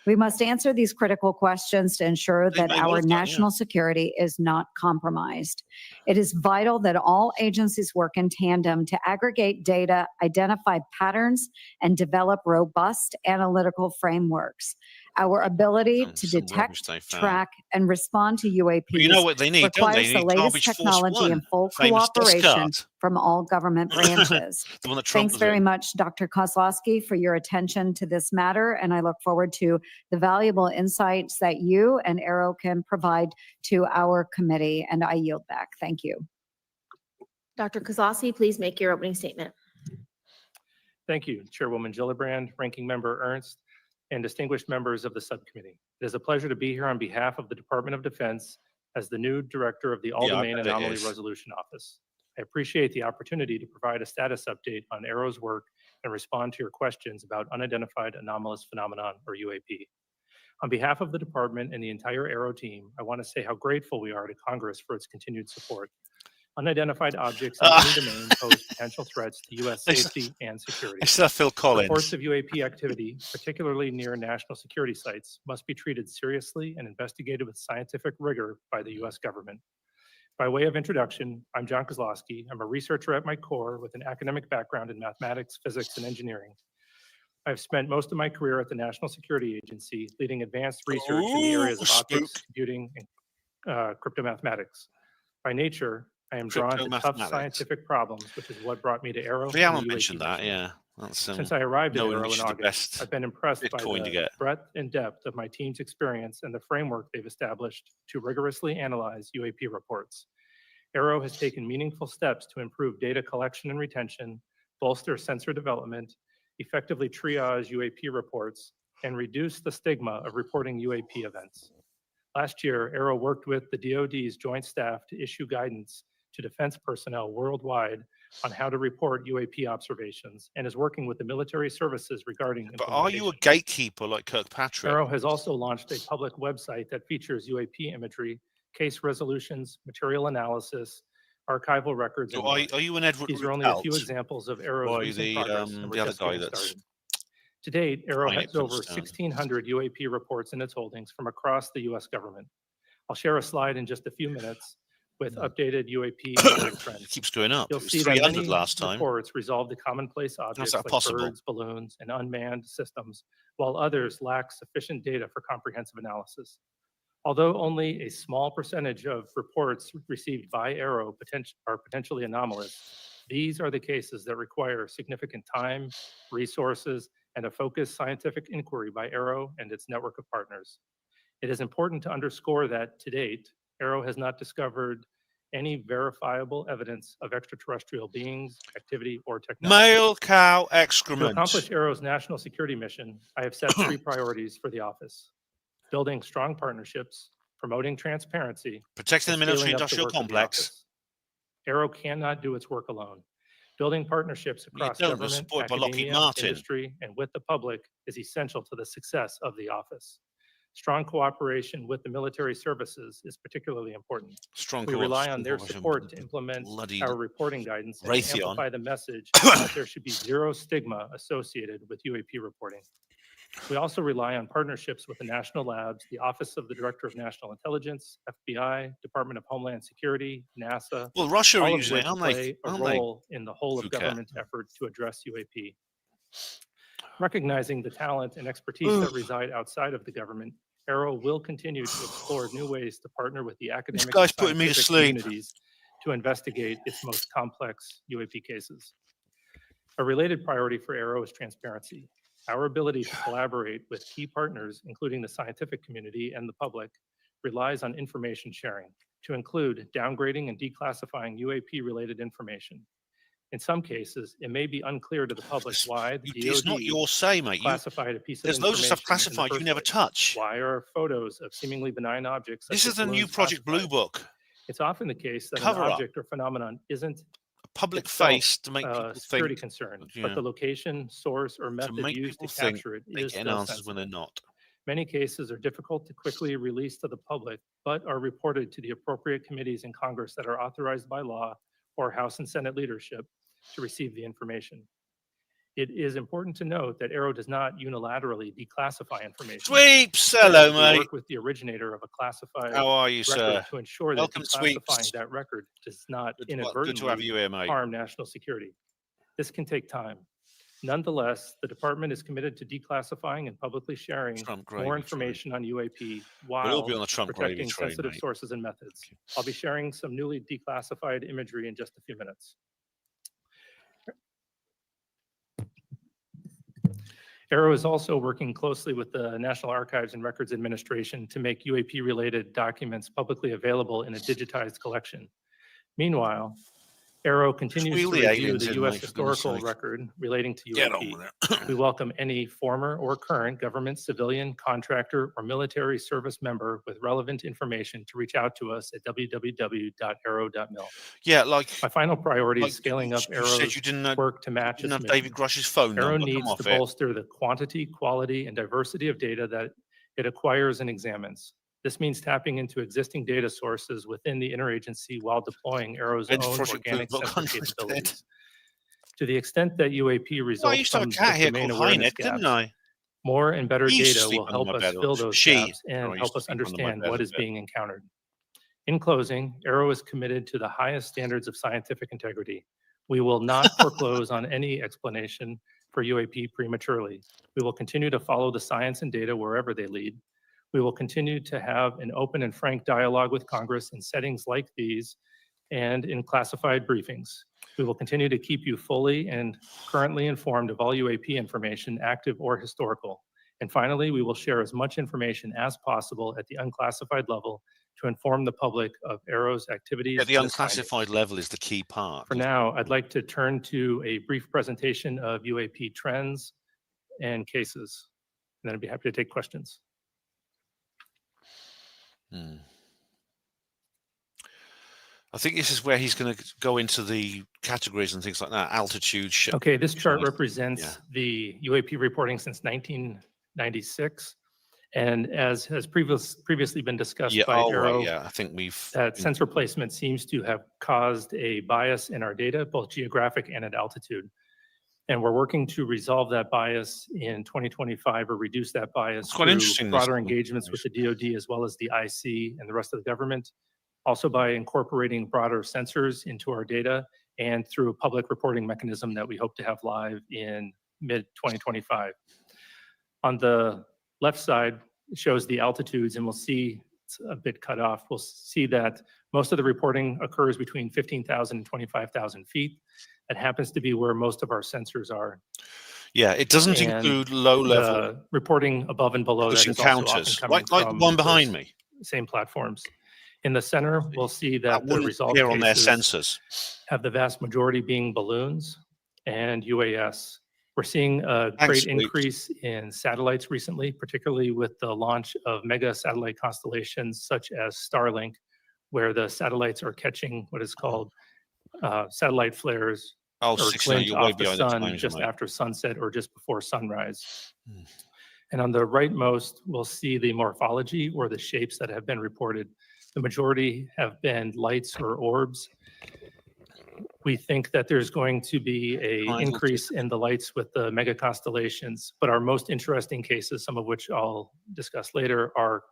We must answer these critical questions to ensure that our national security is not compromised. It is vital that all agencies work in tandem to aggregate data, identify patterns, and develop robust analytical frameworks. Our ability to detect, track, and respond to UAPs you know what they need, requires the latest technology and full cooperation from all government branches. Thanks very much, Dr. Kozlowski, for your attention to this matter, and I look forward to the valuable insights that you and Arrow can provide to our committee, and I yield back. Thank you. Dr. Kozlowski, please make your opening statement. Thank you, Chairwoman Gillibrand, Ranking Member Ernst, and distinguished members of the subcommittee. It is a pleasure to be here on behalf of the Department of Defense as the new director of the All-Domain Anomaly Resolution Office. I appreciate the opportunity to provide a status update on Arrow's work and respond to your questions about unidentified anomalous phenomenon, or UAP. On behalf of the department and the entire Arrow team, I want to say how grateful we are to Congress for its continued support. Unidentified objects in any domain pose potential threats to U.S. safety and security. Phil Collins. Reports of UAP activity, particularly near national security sites, must be treated seriously and investigated with scientific rigor by the U.S. government. By way of introduction, I'm John Kozlowski. I'm a researcher at my core with an academic background in mathematics, physics, and engineering. I've spent most of my career at the National Security Agency, leading advanced research in the areas of optics, computing, and cryptomathematics. By nature, I am drawn to tough scientific problems, which is what brought me to Arrow. Alan mentioned that, yeah. Since I arrived at Arrow in August, I've been impressed by the breadth and depth of my team's experience and the framework they've established to rigorously analyze UAP reports. Arrow has taken meaningful steps to improve data collection and retention, bolster sensor development, effectively triage UAP reports, and reduce the stigma of reporting UAP events. Last year, Arrow worked with the DoD's Joint Staff to issue guidance to defense personnel worldwide on how to report UAP observations and is working with the military services regarding But are you a gatekeeper like Kirkpatrick? Arrow has also launched a public website that features UAP imagery, case resolutions, material analysis, archival records. So are you an Edward? These are only a few examples of Arrow's recent progress, and we're just getting started. To date, Arrow has over 1,600 UAP reports in its holdings from across the U.S. government. I'll share a slide in just a few minutes with updated UAP trends. It keeps going up. You'll see that many reports resolve the commonplace objects like birds, balloons, and unmanned systems, while others lack sufficient data for comprehensive analysis. Although only a small percentage of reports received by Arrow are potentially anomalous, these are the cases that require significant time, resources, and a focused scientific inquiry by Arrow and its network of partners. It is important to underscore that, to date, Arrow has not discovered any verifiable evidence of extraterrestrial beings, activity, or technology. Male cow excrement. To accomplish Arrow's national security mission, I have set 3 priorities for the office: building strong partnerships, promoting transparency, protecting the military-industrial complex. Arrow cannot do its work alone. Building partnerships across government, academia, industry, and with the public is essential to the success of the office. Strong cooperation with the military services is particularly important. We rely on their support to implement our reporting guidance and amplify the message that there should be zero stigma associated with UAP reporting. We also rely on partnerships with the national labs, the Office of the Director of National Intelligence, FBI, Department of Homeland Security, NASA. Well, Russia all usually, of which play a role in the whole of government effort to address UAP. Recognizing the talent and expertise that reside outside of the government, Arrow will continue to explore new ways to partner with the academic and scientific communities to investigate its most complex UAP cases. A related priority for Arrow is transparency. Our ability to collaborate with key partners, including the scientific community and the public, relies on information sharing, to include downgrading and declassifying UAP-related information. In some cases, it may be unclear to the public why the DoD it's not your say, mate. classified a piece of there's loads of stuff classified you never touch. Why are photos of seemingly benign objects? This is the new Project Blue Book. It's often the case that an object or phenomenon isn't a public face to make people security think, concern, but the location, source, or method used to capture it is still answers when they're not. Many cases are difficult to quickly release to the public, but are reported to the appropriate committees in Congress that are authorized by law or House and Senate leadership to receive the information. It is important to note that Arrow does not unilaterally declassify information. Sweeps, hello, mate. Work with the originator of a classified How are you, record sir? to ensure that declassifying that record does not inadvertently harm national security. This can take time. Nonetheless, the department is committed to declassifying and publicly sharing more information on UAP while be on the Trump protecting gravy train, sensitive mate. sources and methods. I'll be sharing some newly declassified imagery in just a few minutes. AARO is also working closely with the National Archives and Records Administration to make UAP-related documents publicly available in a digitized collection. Meanwhile, AARO continues to review the U.S. historical record relating to UAP. We welcome any former or current government, civilian, contractor, or military service member with relevant information to reach out to us at www.aaro.mil. Yeah, like my final priority is scaling up AARO's work to match its mission. David Grush's phone AARO number. needs to bolster the quantity, quality, and diversity of data that it acquires and examines. This means tapping into existing data sources within the interagency while deploying AARO's own organic sensor capabilities. To the extent that UAP results from the domain awareness gaps, more and better data will help us fill those gaps and help us understand what is being encountered. In closing, AARO is committed to the highest standards of scientific integrity. We will not foreclose on any explanation for UAP prematurely. We will continue to follow the science and data wherever they lead. We will continue to have an open and frank dialogue with Congress in settings like these and in classified briefings. We will continue to keep you fully and currently informed of all UAP information, active or historical. And finally, we will share as much information as possible at the unclassified level to inform the public of AARO's activities. Yeah, the unclassified level is the key part. For now, I'd like to turn to a brief presentation of UAP trends and cases, and then I'd be happy to take questions. I think this is where he's going to go into the categories and things like that, altitude. Okay, this chart represents the UAP reporting since 1996. And as has previously been discussed by AARO, I think that sensor placement seems to have caused a bias in our data, both geographic and at altitude. And we're working to resolve that bias in 2025 or reduce that bias through broader engagements with the DoD as well as the IC and the rest of the government. Also by incorporating broader sensors into our data and through a public reporting mechanism that we hope to have live in mid-2025. On the left side, it shows the altitudes, and we'll see it's a bit cut off. We'll see that most of the reporting occurs between 15,000 and 25,000 feet. That happens to be where most of our sensors are. Yeah, it doesn't include low-level reporting above and below that encounters, like the one behind me. Same platforms. In the center, we'll see that the result on their sensors have the vast majority being balloons and UAS. We're seeing a great increase in satellites recently, particularly with the launch of mega satellite constellations such as Starlink, where the satellites are catching what is called satellite flares or glint off the sun just after sunset or just before sunrise. And on the rightmost, we'll see the morphology or the shapes that have been reported. The majority have been lights or orbs. We think that there's going to be an increase in the lights with the mega constellations, but our most interesting cases, some of which I'll discuss later, are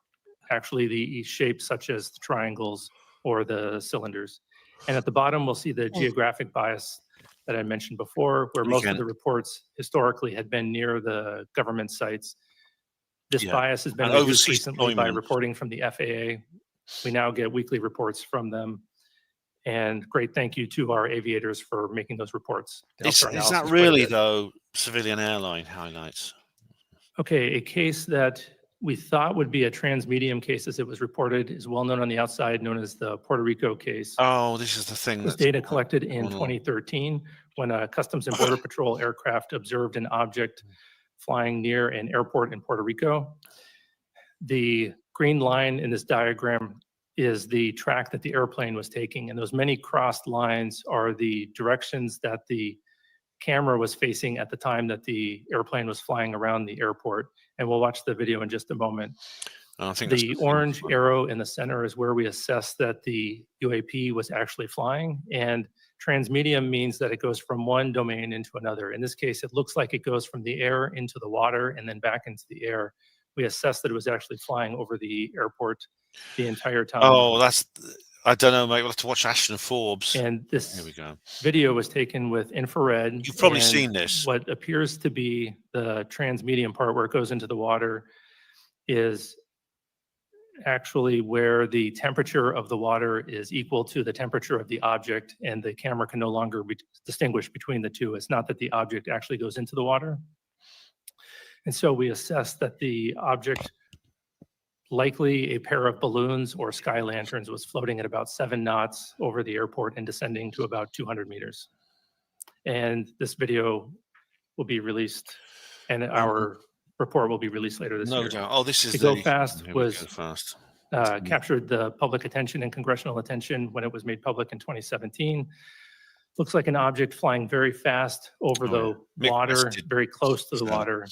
actually the shapes such as the triangles or the cylinders. And at the bottom, we'll see the geographic bias that I mentioned before, where most of the reports historically had been near the government sites. This bias has been reduced recently by reporting from the FAA. We now get weekly reports from them. And great thank you to our aviators for making those reports. Is that really, though, civilian airline highlights? Okay, a case that we thought would be a transmedium case as it was reported is well known on the outside, known as the Puerto Rico case. Oh, this is the thing. It was data collected in 2013 when a Customs and Border Patrol aircraft observed an object flying near an airport in Puerto Rico. The green line in this diagram is the track that the airplane was taking, and those many crossed lines are the directions that the camera was facing at the time that the airplane was flying around the airport. And we'll watch the video in just a moment. The orange arrow in the center is where we assess that the UAP was actually flying, and transmedium means that it goes from one domain into another. In this case, it looks like it goes from the air into the water and then back into the air. We assessed that it was actually flying over the airport the entire time. Oh, I don't know, mate. We'll have to watch Ashton Forbes. And this Here we go. video was taken with infrared. You've probably seen this. What appears to be the transmedium part where it goes into the water is actually where the temperature of the water is equal to the temperature of the object, and the camera can no longer distinguish between the two. It's not that the object actually goes into the water. And so we assessed that the object, likely a pair of balloons or sky lanterns, was floating at about 7 knots over the airport and descending to about 200 meters. And this video will be released, and our report will be released later this year. No doubt. Oh, this is the Go Fast captured the public attention and congressional attention when it was made public in 2017. Looks like an object flying very fast over the water, very close to the water.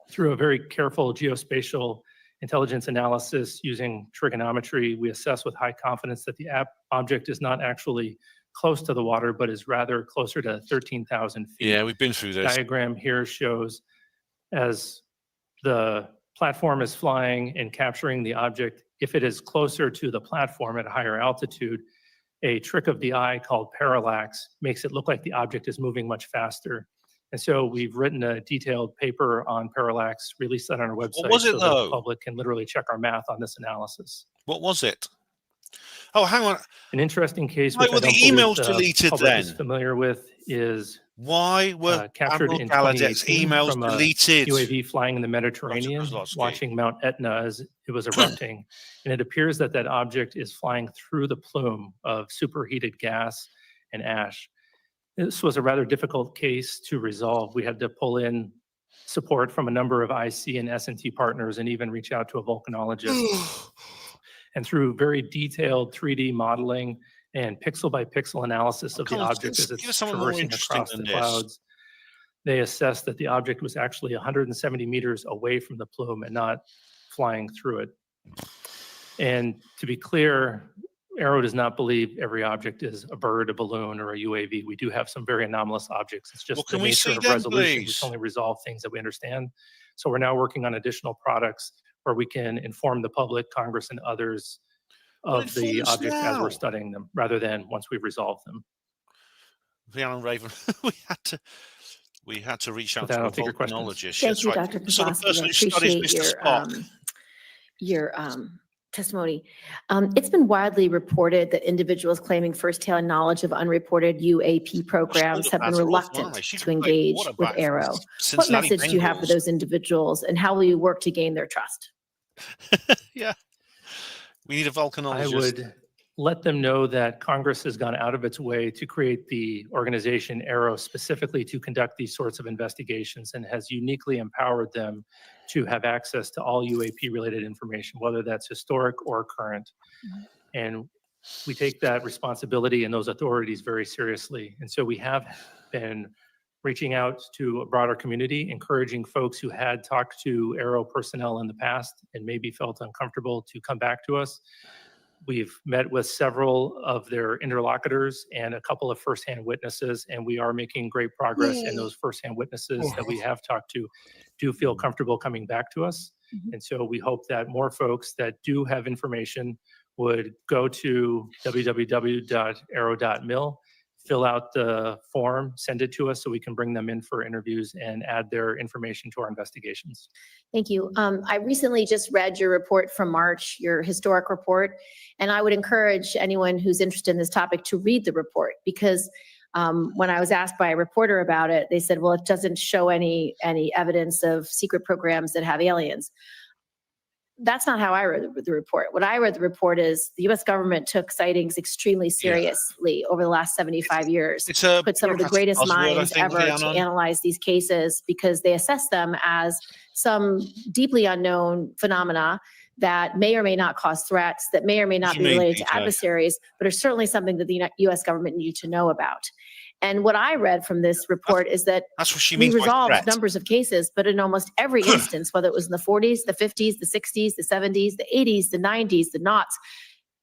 Through a very careful geospatial intelligence analysis using trigonometry, we assess with high confidence that the object is not actually close to the water, but is rather closer to 13,000 feet. Yeah, we've been through this. Diagram here shows as the platform is flying and capturing the object, if it is closer to the platform at a higher altitude, a trick of the eye called parallax makes it look like the object is moving much faster. And so we've written a detailed paper on parallax, released that on our website. What was it, so though? the public can literally check our math on this analysis. What was it? Oh, hang on. An interesting case, Why which were I don't the believe emails the deleted public then? is familiar with, is why were captured Admiral in Gallaudet's 2018 emails from a deleted? UAV flying in the Mediterranean, watching Mount Etna as it was erupting. And it appears that that object is flying through the plume of superheated gas and ash. This was a rather difficult case to resolve. We had to pull in support from a number of IC and S&T partners and even reach out to a volcanologist. And through very detailed 3D modeling and pixel by pixel analysis of the object as it's traversing across the clouds, they assessed that the object was actually 170 meters away from the plume and not flying through it. And to be clear, Aero does not believe every object is a bird, a balloon, or a UAV. We do have some very anomalous objects. It's just the nature of resolution. We can only resolve things that we understand. So we're now working on additional products where we can inform the public, Congress, and others of the objects as we're studying them, rather than once we've resolved them. Alan Raven, we had to reach out to a volcanologist. Thank you, Dr. Kozlowski. I appreciate your testimony. It's been widely reported that individuals claiming firsthand knowledge of unreported UAP programs have been reluctant to engage with Aero. What message do you have for those individuals, and how will you work to gain their trust? Yeah, we need a volcanologist. I would let them know that Congress has gone out of its way to create the organization Aero specifically to conduct these sorts of investigations, and has uniquely empowered them to have access to all UAP related information, whether that's historic or current. And we take that responsibility and those authorities very seriously. And so we have been reaching out to a broader community, encouraging folks who had talked to Aero personnel in the past and maybe felt uncomfortable to come back to us. We've met with several of their interlocutors and a couple of firsthand witnesses, and we are making great progress. And those firsthand witnesses that we have talked to do feel comfortable coming back to us. And so we hope that more folks that do have information would go to www.aero.mil, fill out the form, send it to us so we can bring them in for interviews and add their information to our investigations. Thank you. I recently just read your report from March, your historic report, and I would encourage anyone who's interested in this topic to read the report, because when I was asked by a reporter about it, they said, well, it doesn't show any evidence of secret programs that have aliens. That's not how I read the report. What I read the report is the U.S. government took sightings extremely seriously over the last 75 years. Put some of the greatest minds ever to analyze these cases, because they assess them as some deeply unknown phenomena that may or may not cause threats, that may or may not be related to adversaries, but are certainly something that the U.S. government needs to know about. And what I read from this report is that we resolved numbers of cases, but in almost every instance, whether it was in the 40s, the 50s, the 60s, the 70s, the 80s, the 90s, the noughts,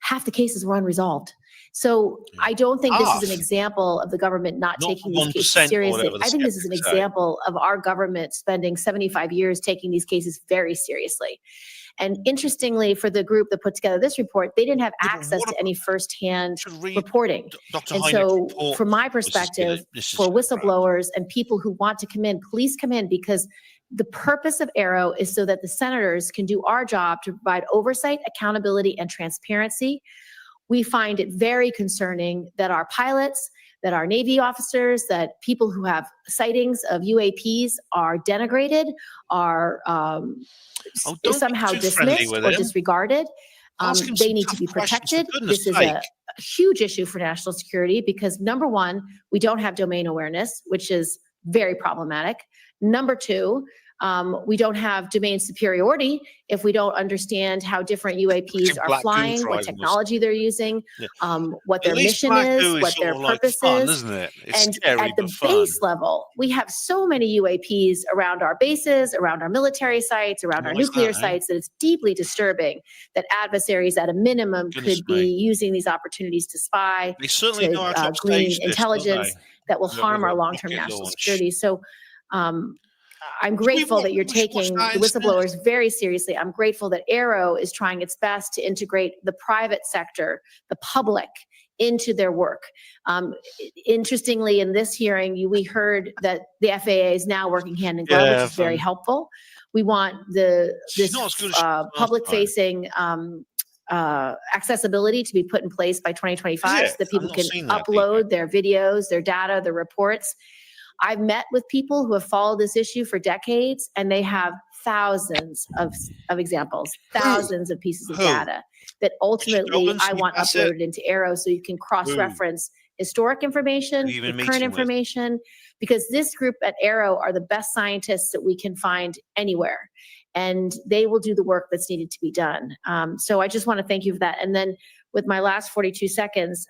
half the cases were unresolved. So I don't think this is an example of the government not taking these cases seriously. I think this is an example of our government spending 75 years taking these cases very seriously. And interestingly, for the group that put together this report, they didn't have access to any firsthand reporting. And so from my perspective, for whistleblowers and people who want to come in, please come in, because the purpose of AARO is so that the senators can do our job to provide oversight, accountability, and transparency. We find it very concerning that our pilots, that our Navy officers, that people who have sightings of UAPs are denigrated, are somehow dismissed or disregarded. They need to be protected. This is a huge issue for national security because, number one, we don't have domain awareness, which is very problematic. Number two, we don't have domain superiority if we don't understand how different UAPs are flying, what technology they're using, what their mission is, what their purpose is. And at the base level, we have so many UAPs around our bases, around our military sites, around our nuclear sites, that it's deeply disturbing that adversaries at a minimum could be using these opportunities to spy, to glean intelligence that will harm our long-term national security. So I'm grateful that you're taking the whistleblowers very seriously. I'm grateful that AARO is trying its best to integrate the private sector, the public, into their work. Interestingly, in this hearing, we heard that the FAA is now working hand in glove, which is very helpful. We want this public-facing accessibility to be put in place by 2025 so that people can upload their videos, their data, their reports. I've met with people who have followed this issue for decades, and they have thousands of examples, thousands of pieces of data that ultimately I want uploaded into AARO so you can cross-reference historic information with current information, because this group at AARO are the best scientists that we can find anywhere, and they will do the work that's needed to be done. So I just want to thank you for that. And then with my last 42 seconds,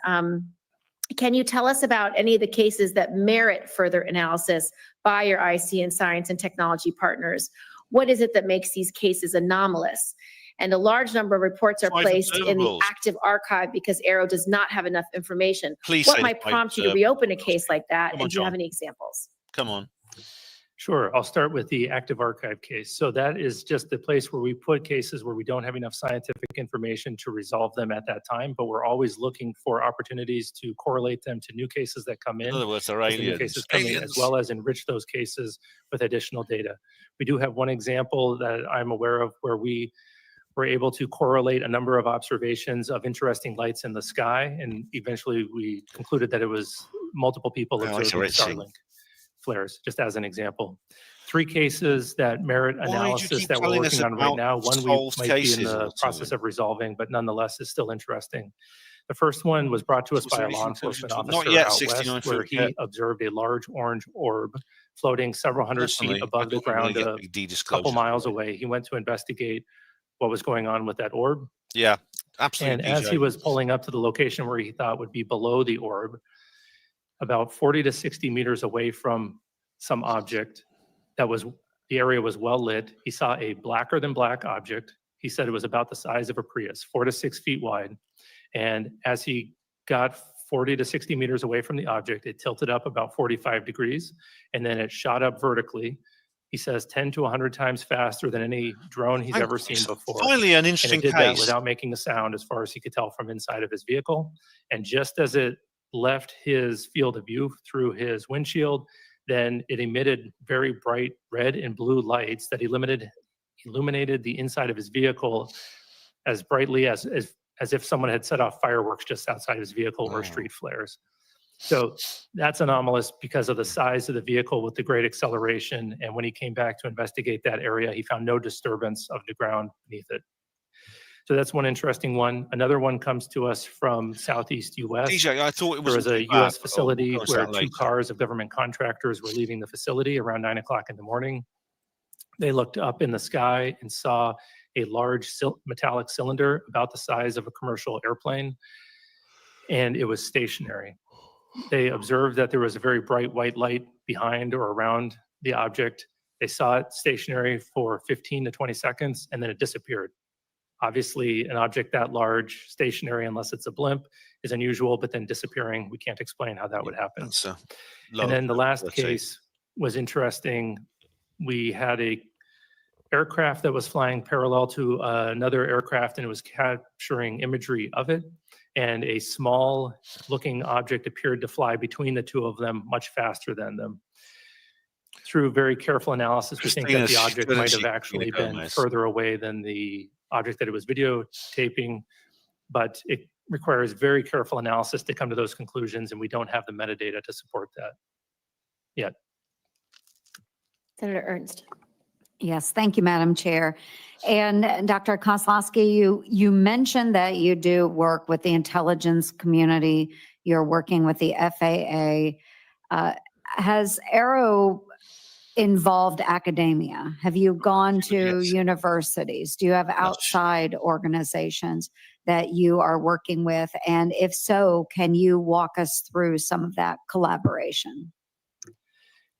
can you tell us about any of the cases that merit further analysis by your IC and science and technology partners? What is it that makes these cases anomalous? And a large number of reports are placed in the active archive because AARO does not have enough information. What might prompt you to reopen a case like that? And do you have any examples? Come on. Sure. I'll start with the active archive case. So that is just the place where we put cases where we don't have enough scientific information to resolve them at that time, but we're always looking for opportunities to correlate them to new cases that come in. In other words, they're aliens. Cases come in, as well as enrich those cases with additional data. We do have one example that I'm aware of where we were able to correlate a number of observations of interesting lights in the sky, and eventually we concluded that it was multiple people observing Starlink flares, just as an example. 3 cases that merit analysis that we're working on right now. One we might be in the process of resolving, but nonetheless is still interesting. The first one was brought to us by a law enforcement officer out west, where he observed a large orange orb floating several hundred feet above the ground, a couple miles away. He went to investigate what was going on with that orb. Yeah, absolutely. And as he was pulling up to the location where he thought would be below the orb, about 40 to 60 meters away from some object the area was well lit, he saw a blacker than black object. He said it was about the size of a Prius, 4 to 6 feet wide. And as he got 40 to 60 meters away from the object, it tilted up about 45 degrees, and then it shot up vertically. He says 10 to 100 times faster than any drone he's ever seen before. Finally, an interesting case. And it did that without making a sound, as far as he could tell from inside of his vehicle. And just as it left his field of view through his windshield, then it emitted very bright red and blue lights that illuminated the inside of his vehicle as brightly as if someone had set off fireworks just outside his vehicle or street flares. So that's anomalous because of the size of the vehicle with the great acceleration. And when he came back to investigate that area, he found no disturbance of the ground beneath it. So that's one interesting one. Another one comes to us from Southeast U.S. DJ, I thought it was there was a U.S. facility where 2 cars of government contractors were leaving the facility around 9 o'clock in the morning. They looked up in the sky and saw a large metallic cylinder about the size of a commercial airplane, and it was stationary. They observed that there was a very bright white light behind or around the object. They saw it stationary for 15 to 20 seconds, and then it disappeared. Obviously, an object that large, stationary, unless it's a blimp, is unusual, but then disappearing, we can't explain how that would happen. And then the last case was interesting. We had a aircraft that was flying parallel to another aircraft, and it was capturing imagery of it. And a small looking object appeared to fly between the two of them much faster than them. Through very careful analysis, we think that the object might have actually been further away than the object that it was videotaping, but it requires very careful analysis to come to those conclusions, and we don't have the metadata to support that yet. Senator Ernst. Yes, thank you, Madam Chair. And Dr. Kozlowski, you mentioned that you do work with the intelligence community. You're working with the FAA. Has Aero involved academia? Have you gone to universities? Do you have outside organizations that you are working with? And if so, can you walk us through some of that collaboration?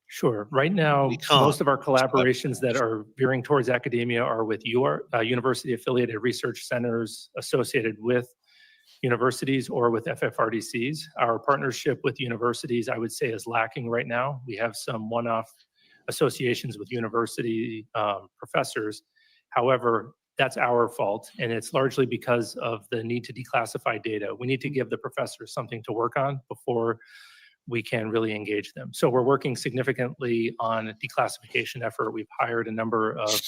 Sure. Right now, most of our collaborations that are veering towards academia are with university-affiliated research centers associated with universities or with FFRDCs. Our partnership with universities, I would say, is lacking right now. We have some one-off associations with university professors. However, that's our fault, and it's largely because of the need to declassify data. We need to give the professors something to work on before we can really engage them. So we're working significantly on a declassification effort. We've hired a number of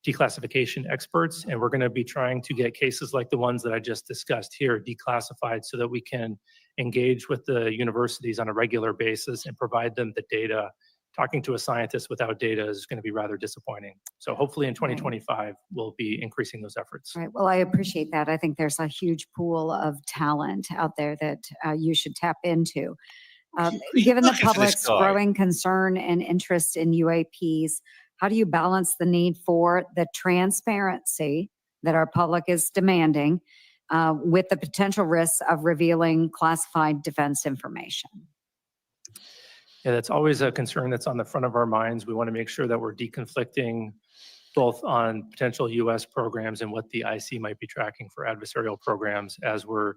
declassification experts, and we're going to be trying to get cases like the ones that I just discussed here declassified so that we can engage with the universities on a regular basis and provide them the data. Talking to a scientist without data is going to be rather disappointing. So hopefully in 2025, we'll be increasing those efforts. Right. Well, I appreciate that. I think there's a huge pool of talent out there that you should tap into. Given the public's growing concern and interest in UAPs, how do you balance the need for the transparency that our public is demanding with the potential risks of revealing classified defense information? Yeah, that's always a concern that's on the front of our minds. We want to make sure that we're deconflicting both on potential U.S. programs and what the IC might be tracking for adversarial programs as we're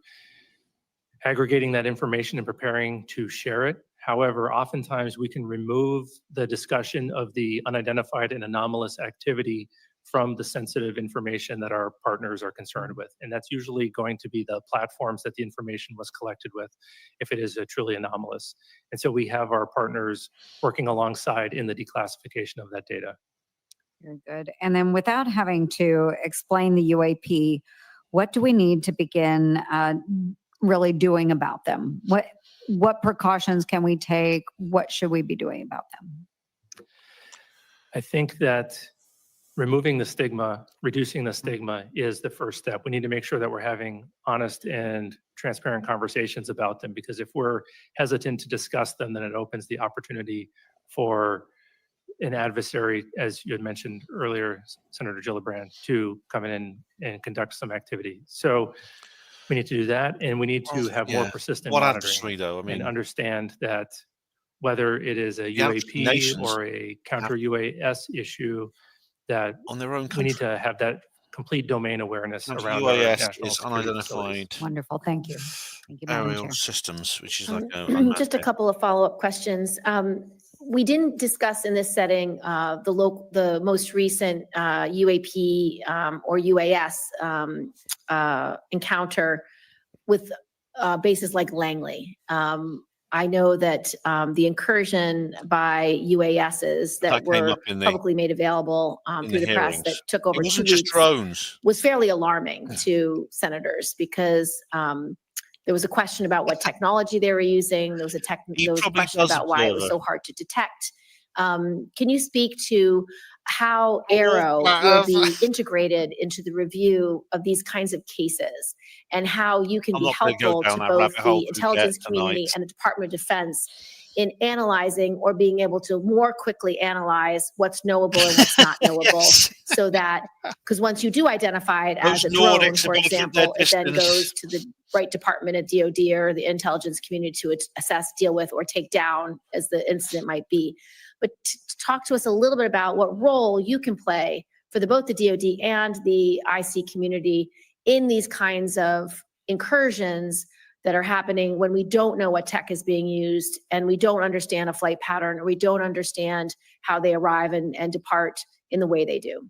aggregating that information and preparing to share it. However, oftentimes we can remove the discussion of the unidentified and anomalous activity from the sensitive information that our partners are concerned with. And that's usually going to be the platforms that the information was collected with, if it is truly anomalous. And so we have our partners working alongside in the declassification of that data. Very good. And then without having to explain the UAP, what do we need to begin really doing about them? What precautions can we take? What should we be doing about them? I think that removing the stigma, reducing the stigma is the first step. We need to make sure that we're having honest and transparent conversations about them, because if we're hesitant to discuss them, then it opens the opportunity for an adversary, as you had mentioned earlier, Senator Gillibrand, to come in and conduct some activity. So we need to do that, and we need to have more persistent monitoring and understand that whether it is a UAP or a counter UAS issue, that on their own we need to have that complete domain awareness around UAS is unidentified. Wonderful, thank you. Thank you, Madam aerial Chair. systems, which is like just a couple of follow-up questions. We didn't discuss in this setting the most recent UAP or UAS encounter with bases like Langley. I know that the incursion by UASs that were publicly made available through the press that took over 2 weeks was fairly alarming to senators, because there was a question about what technology they were using. There was a question about why it was so hard to detect. Can you speak to how Aero will be integrated into the review of these kinds of cases, and how you can be helpful to both the intelligence community and the Department of Defense in analyzing or being able to more quickly analyze what's knowable and what's not knowable, so that, because once you do identify it as a drone, for example, it then goes to the right department at DOD or the intelligence community to assess, deal with, or take down as the incident might be. But talk to us a little bit about what role you can play for both the DoD and the IC community in these kinds of incursions that are happening when we don't know what tech is being used and we don't understand a flight pattern, or we don't understand how they arrive and depart in the way they do.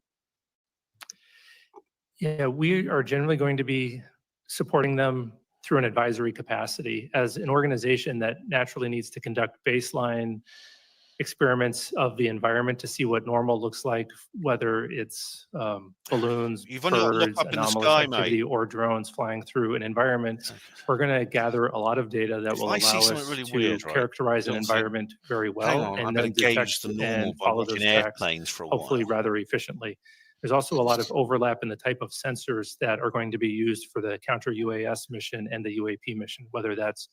Yeah, we are generally going to be supporting them through an advisory capacity as an organization that naturally needs to conduct baseline experiments of the environment to see what normal looks like, whether it's balloons, birds, anomalous activity, or drones flying through an environment. We're going to gather a lot of data that will allow us to characterize an environment very well and then detect and follow those tracks, hopefully rather efficiently. There's also a lot of overlap in the type of sensors that are going to be used for the counter-UAS mission and the UAP mission, whether that's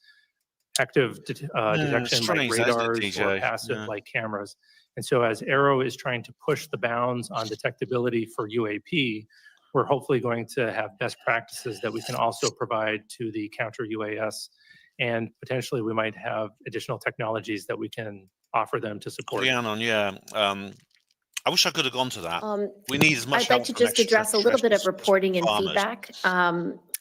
active detection like radars or passive like cameras. And so as Aero is trying to push the bounds on detectability for UAP, we're hopefully going to have best practices that we can also provide to the counter-UAS. And potentially we might have additional technologies that we can offer them to support. Rhiannon, I wish I could have gone to that. We need as much I'd like to just address a little bit of reporting and feedback.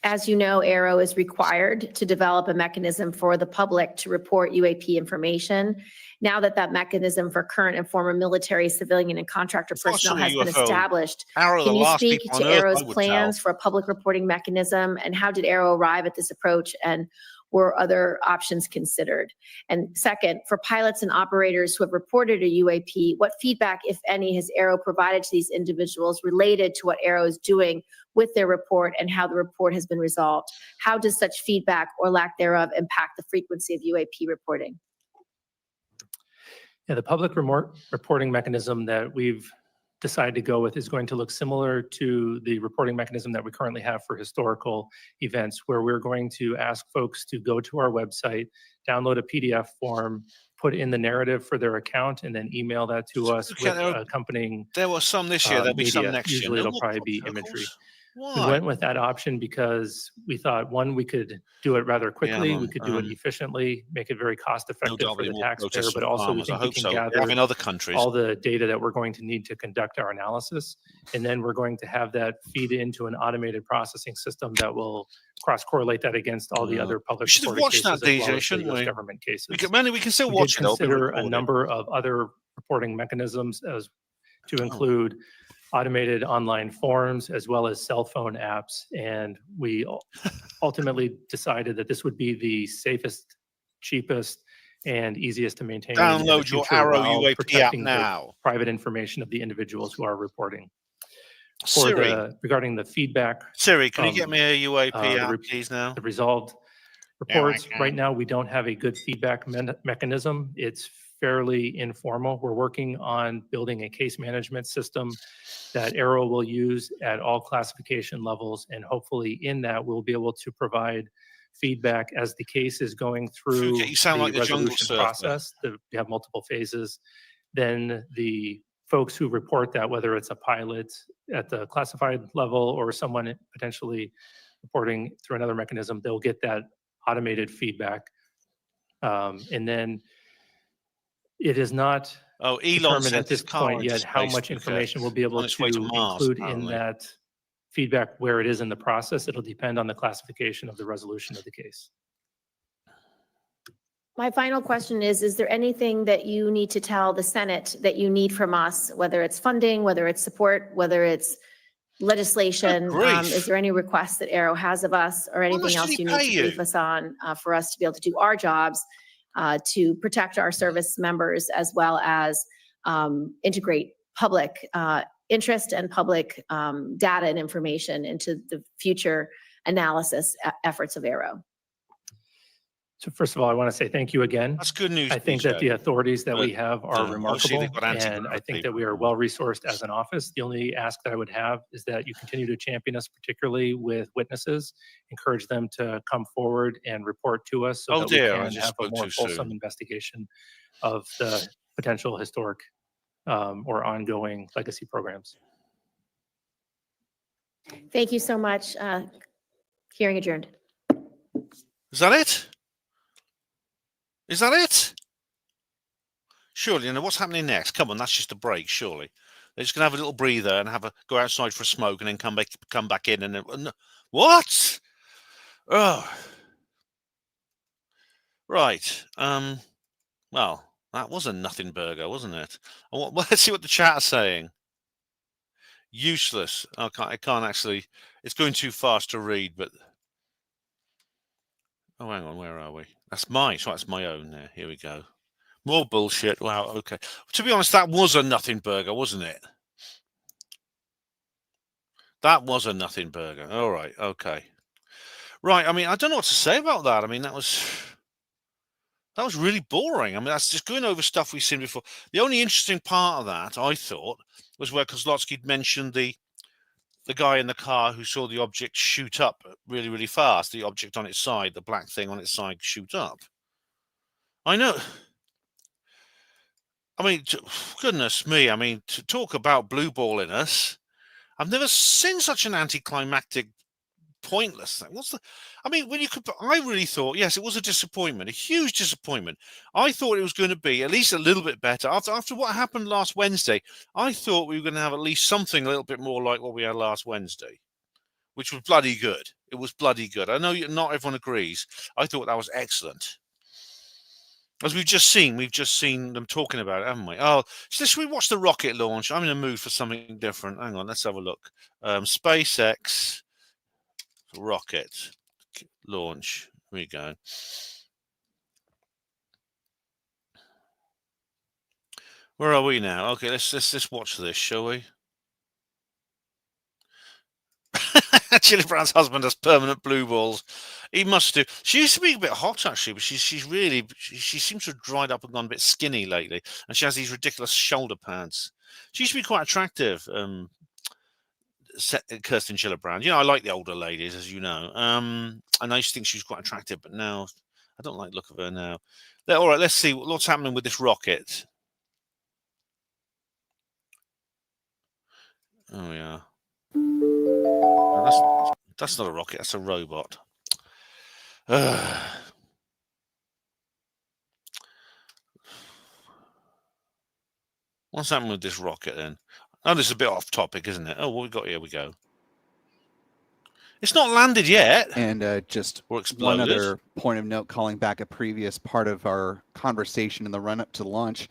As you know, Aero is required to develop a mechanism for the public to report UAP information. Now that that mechanism for current and former military, civilian, and contractor personnel has been established, can you speak to Aero's plans for a public reporting mechanism, and how did Aero arrive at this approach, and were other options considered? And second, for pilots and operators who have reported a UAP, what feedback, if any, has Aero provided to these individuals related to what Aero is doing with their report and how the report has been resolved? How does such feedback or lack thereof impact the frequency of UAP reporting? Yeah, the public reporting mechanism that we've decided to go with is going to look similar to the reporting mechanism that we currently have for historical events, where we're going to ask folks to go to our website, download a PDF form, put in the narrative for their account, and then email that to us with accompanying There were some this year, there'll be some next year. Usually it'll probably be imagery. We went with that option because we thought, one, we could do it rather quickly, we could do it efficiently, make it very cost effective for the taxpayer, but also we think we can gather all the data that we're going to need to conduct our analysis. And then we're going to have that feed into an automated processing system that will cross-correlate that against all the other public reporting cases, as well as the US government cases. We can still watch it. Consider a number of other reporting mechanisms as to include automated online forms as well as cell phone apps. And we ultimately decided that this would be the safest, cheapest, and easiest to maintain. Download your Aero UAP app now. Private information of the individuals who are reporting. Regarding the feedback. Siri, can you get me a UAP app, please, now? The resolved reports. Right now, we don't have a good feedback mechanism. It's fairly informal. We're working on building a case management system that Aero will use at all classification levels, and hopefully in that we'll be able to provide feedback as the case is going through the resolution process. We have multiple phases. Then the folks who report that, whether it's a pilot at the classified level or someone potentially reporting through another mechanism, they'll get that automated feedback. And then it is not determined at this point yet how much information we'll be able to include in that feedback where it is in the process. It'll depend on the classification of the resolution of the case. My final question is there anything that you need to tell the Senate that you need from us, whether it's funding, whether it's support, whether it's legislation? Is there any requests that Aero has of us, or anything else you need to brief us on for us to be able to do our jobs to protect our service members, as well as integrate public interest and public data and information into the future analysis efforts of Aero? So first of all, I want to say thank you again. That's good news. I think that the authorities that we have are remarkable, and I think that we are well-resourced as an office. The only ask that I would have is that you continue to champion us, particularly with witnesses, encourage them to come forward and report to us so that we can have a more fulsome investigation of the potential historic or ongoing legacy programs. Thank you so much. Hearing adjourned. Is that it? Is that it? Surely, what's happening next? Come on, that's just a break, surely. They're just going to have a little breather and go outside for a smoke and then come back in. And then, what? Oh, right. Well, that was a nothing burger, wasn't it? Let's see what the chat is saying. Useless. I can't actually. It's going too fast to read, but. Oh, hang on. Where are we? That's mine. So that's my own there. Here we go. More bullshit. Wow. Okay. To be honest, that was a nothing burger, wasn't it? That was a nothing burger. All right. Okay. Right. I mean, I don't know what to say about that. I mean, that was really boring. I mean, that's just going over stuff we've seen before. The only interesting part of that, I thought, was where Kozlowski mentioned the guy in the car who saw the object shoot up really, really fast. The object on its side, the black thing on its side, shoot up. I know. I mean, goodness me. I mean, to talk about blue balling us, I've never seen such an anticlimactic, pointless thing. I mean, I really thought, yes, it was a disappointment, a huge disappointment. I thought it was going to be at least a little bit better. After what happened last Wednesday, I thought we were going to have at least something a little bit more like what we had last Wednesday, which was bloody good. It was bloody good. I know not everyone agrees. I thought that was excellent. As we've just seen them talking about it, haven't we? Oh, should we watch the rocket launch? I'm in a mood for something different. Hang on, let's have a look. SpaceX rocket launch. Here we go. Where are we now? Okay, let's watch this, shall we? Chili Brown's husband has permanent blue balls. He must do. She used to be a bit hot actually, but she seems to have dried up and gone a bit skinny lately, and she has these ridiculous shoulder pads. She used to be quite attractive. Kirsten Gillibrand. You know, I like the older ladies, as you know. And I used to think she was quite attractive, but now I don't like the look of her now. All right, let's see what's happening with this rocket. Oh yeah. No, that's not a rocket. That's a robot. What's happening with this rocket then? Oh, this is a bit off topic, isn't it? Oh, what we got here? We go. It's not landed yet. And just one other point of note, calling back a previous part of our conversation in the run-up to launch,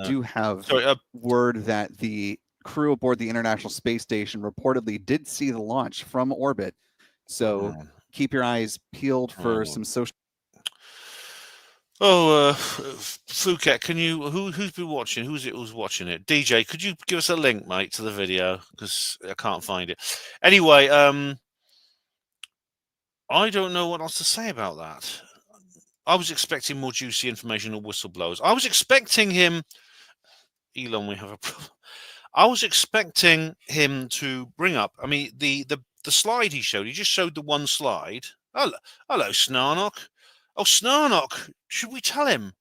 do have word that the crew aboard the International Space Station reportedly did see the launch from orbit. So keep your eyes peeled for some social. Oh, Phuket, can you? Who's been watching? Who's watching it? DJ, could you give us a link, mate, to the video because I can't find it. Anyway, I don't know what else to say about that. I was expecting more juicy information or whistleblowers. I was expecting him. Elon, we have a problem. I was expecting him to bring up. I mean, the slide he showed. He just showed the one slide. Hello, Snarnock. Oh, Snarnock. Should we tell him?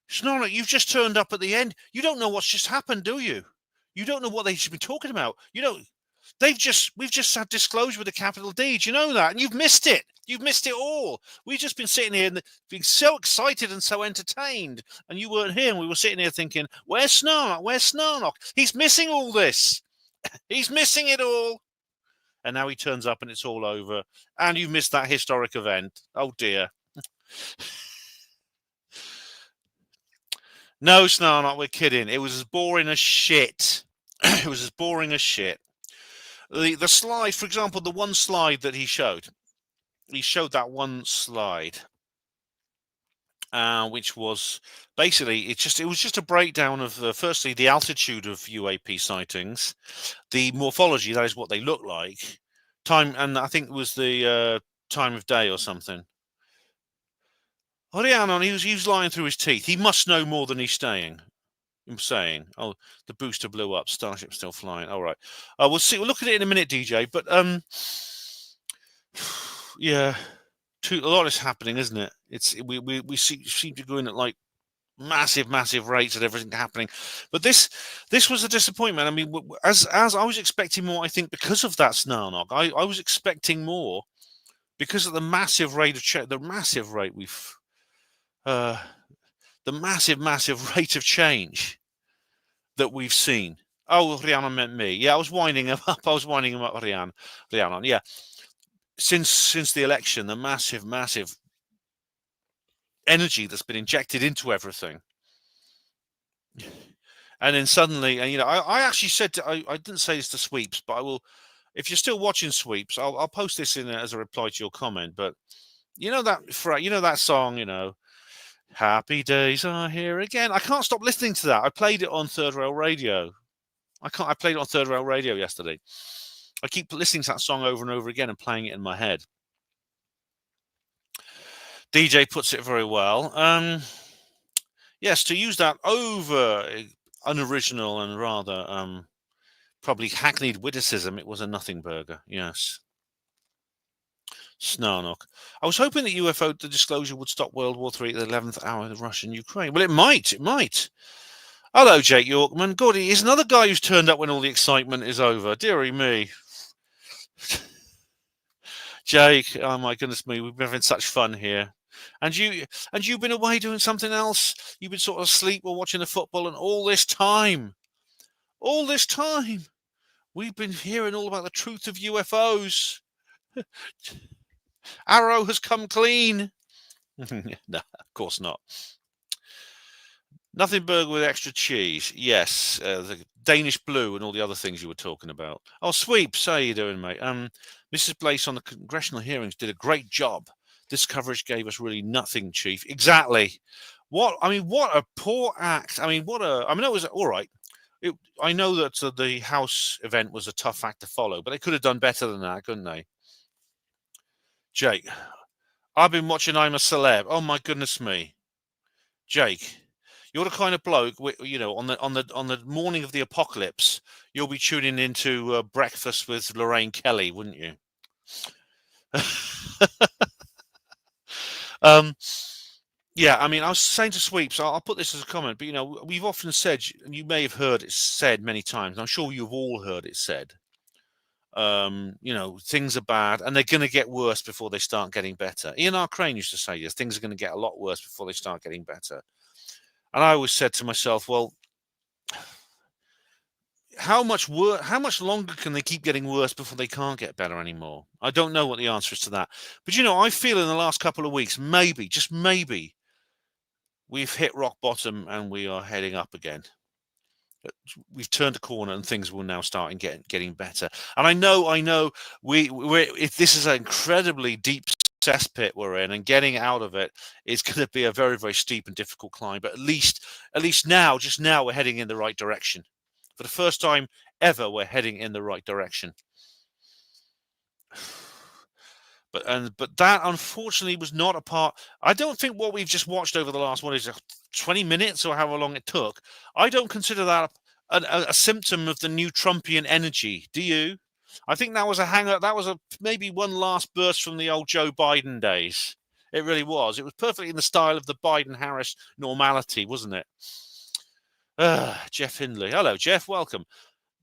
Snarnock, you've just turned up at the end. You don't know what's just happened, do you? You don't know what they should be talking about. You know, we've just had disclosure with a capital D. Do you know that? And you've missed it. You've missed it all. We've just been sitting here and being so excited and so entertained. And you weren't here. And we were sitting here thinking, where's Snarnock? Where's Snarnock? He's missing all this. He's missing it all. And now he turns up and it's all over. And you've missed that historic event. Oh, dear. No, Snarnock, we're kidding. It was as boring as shit. It was as boring as shit. The slide, for example, the one slide that he showed that one slide, which was basically it was just a breakdown of firstly the altitude of UAP sightings, the morphology, that is what they look like, time, and I think it was the time of day or something. Horianon, he was lying through his teeth. He must know more than he's saying. Oh, the booster blew up. Starship still flying. All right. We'll see. We'll look at it in a minute, DJ. But yeah, a lot is happening, isn't it? We seem to go in at like massive rates at everything happening. But this was a disappointment. I mean, as I was expecting more, I think because of that Snarnock, I was expecting more because of the massive rate of change. The massive rate the massive rate of change that we've seen Oh, Rhiannon meant me. Yeah, I was winding him up. Rhiannon. Yeah. Since the election, the massive energy that's been injected into everything. And then suddenly, and I actually said I didn't say this to Sweeps, but I will. If you're still watching Sweeps, I'll post this in as a reply to your comment. But that song, Happy Days Are Here Again. I can't stop listening to that. I played it on Third Rail Radio. I played it on Third Rail Radio yesterday. I keep listening to that song over and over again and playing it in my head. DJ puts it very well. Yes, to use that over unoriginal and rather probably hackneyed witticism, it was a nothing burger. Yes. Snarnock. I was hoping that UFO disclosure would stop World War III at the 11th hour of Russia and Ukraine. Well, it might. Hello, Jake Yorkman. God, he's another guy who's turned up when all the excitement is over. Dearie me. Jake, oh my goodness me, we've been having such fun here. And you've been away doing something else. You've been sort of asleep or watching the football, and all this time, we've been hearing all about the truth of UFOs. Arrow has come clean. No, of course not. Nothing burger with extra cheese. Yes, the Danish blue and all the other things you were talking about. Oh, Sweeps, how you doing, mate? Mrs. Blaze on the congressional hearings did a great job. This coverage gave us really nothing, Chief. Exactly. What a poor act. It was all right. I know that the House event was a tough act to follow, but they could have done better than that, couldn't they? Jake, I've been watching I'm a Celeb. Oh my goodness me, Jake, you're the kind of bloke, on the morning of the apocalypse, you'll be tuning into Breakfast with Lorraine Kelly, wouldn't you? Yeah, I was saying to Sweeps, I'll put this as a comment, but we've often said, and you may have heard it said many times, and I'm sure you've all heard it said, things are bad and they're going to get worse before they start getting better. Ian R. Crane used to say this, things are going to get a lot worse before they start getting better. And I always said to myself, well, how much longer can they keep getting worse before they can't get better anymore? I don't know what the answer is to that. But, I feel in the last couple of weeks, maybe, just maybe, we've hit rock bottom and we are heading up again. We've turned a corner and things will now start getting better. And I know if this is an incredibly deep cesspit we're in, and getting out of it is going to be a very, very steep and difficult climb. But at least now, we're heading in the right direction. For the first time ever, we're heading in the right direction. But that unfortunately was not a part. I don't think what we've just watched over the last 20 minutes or however long it took. I don't consider that a symptom of the new Trumpian energy. Do you? I think that was a hangout. That was maybe one last burst from the old Joe Biden days. It really was. It was perfectly in the style of the Biden-Harris normality, wasn't it? Jeff Hindley. Hello, Jeff. Welcome.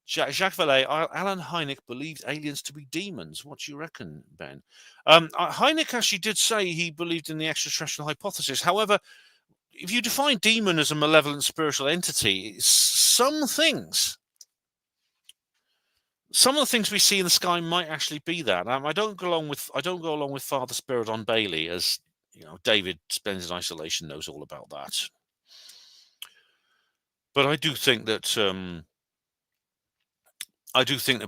Jacques Vallée, Alan Hynek believed aliens to be demons. What do you reckon, Ben? Hynek actually did say he believed in the extraterrestrial hypothesis. However, if you define demon as a malevolent spiritual entity, some of the things we see in the sky might actually be that. I don't go along with Father Spiridon Bailey, as David spends in isolation knows all about that. But I do think that.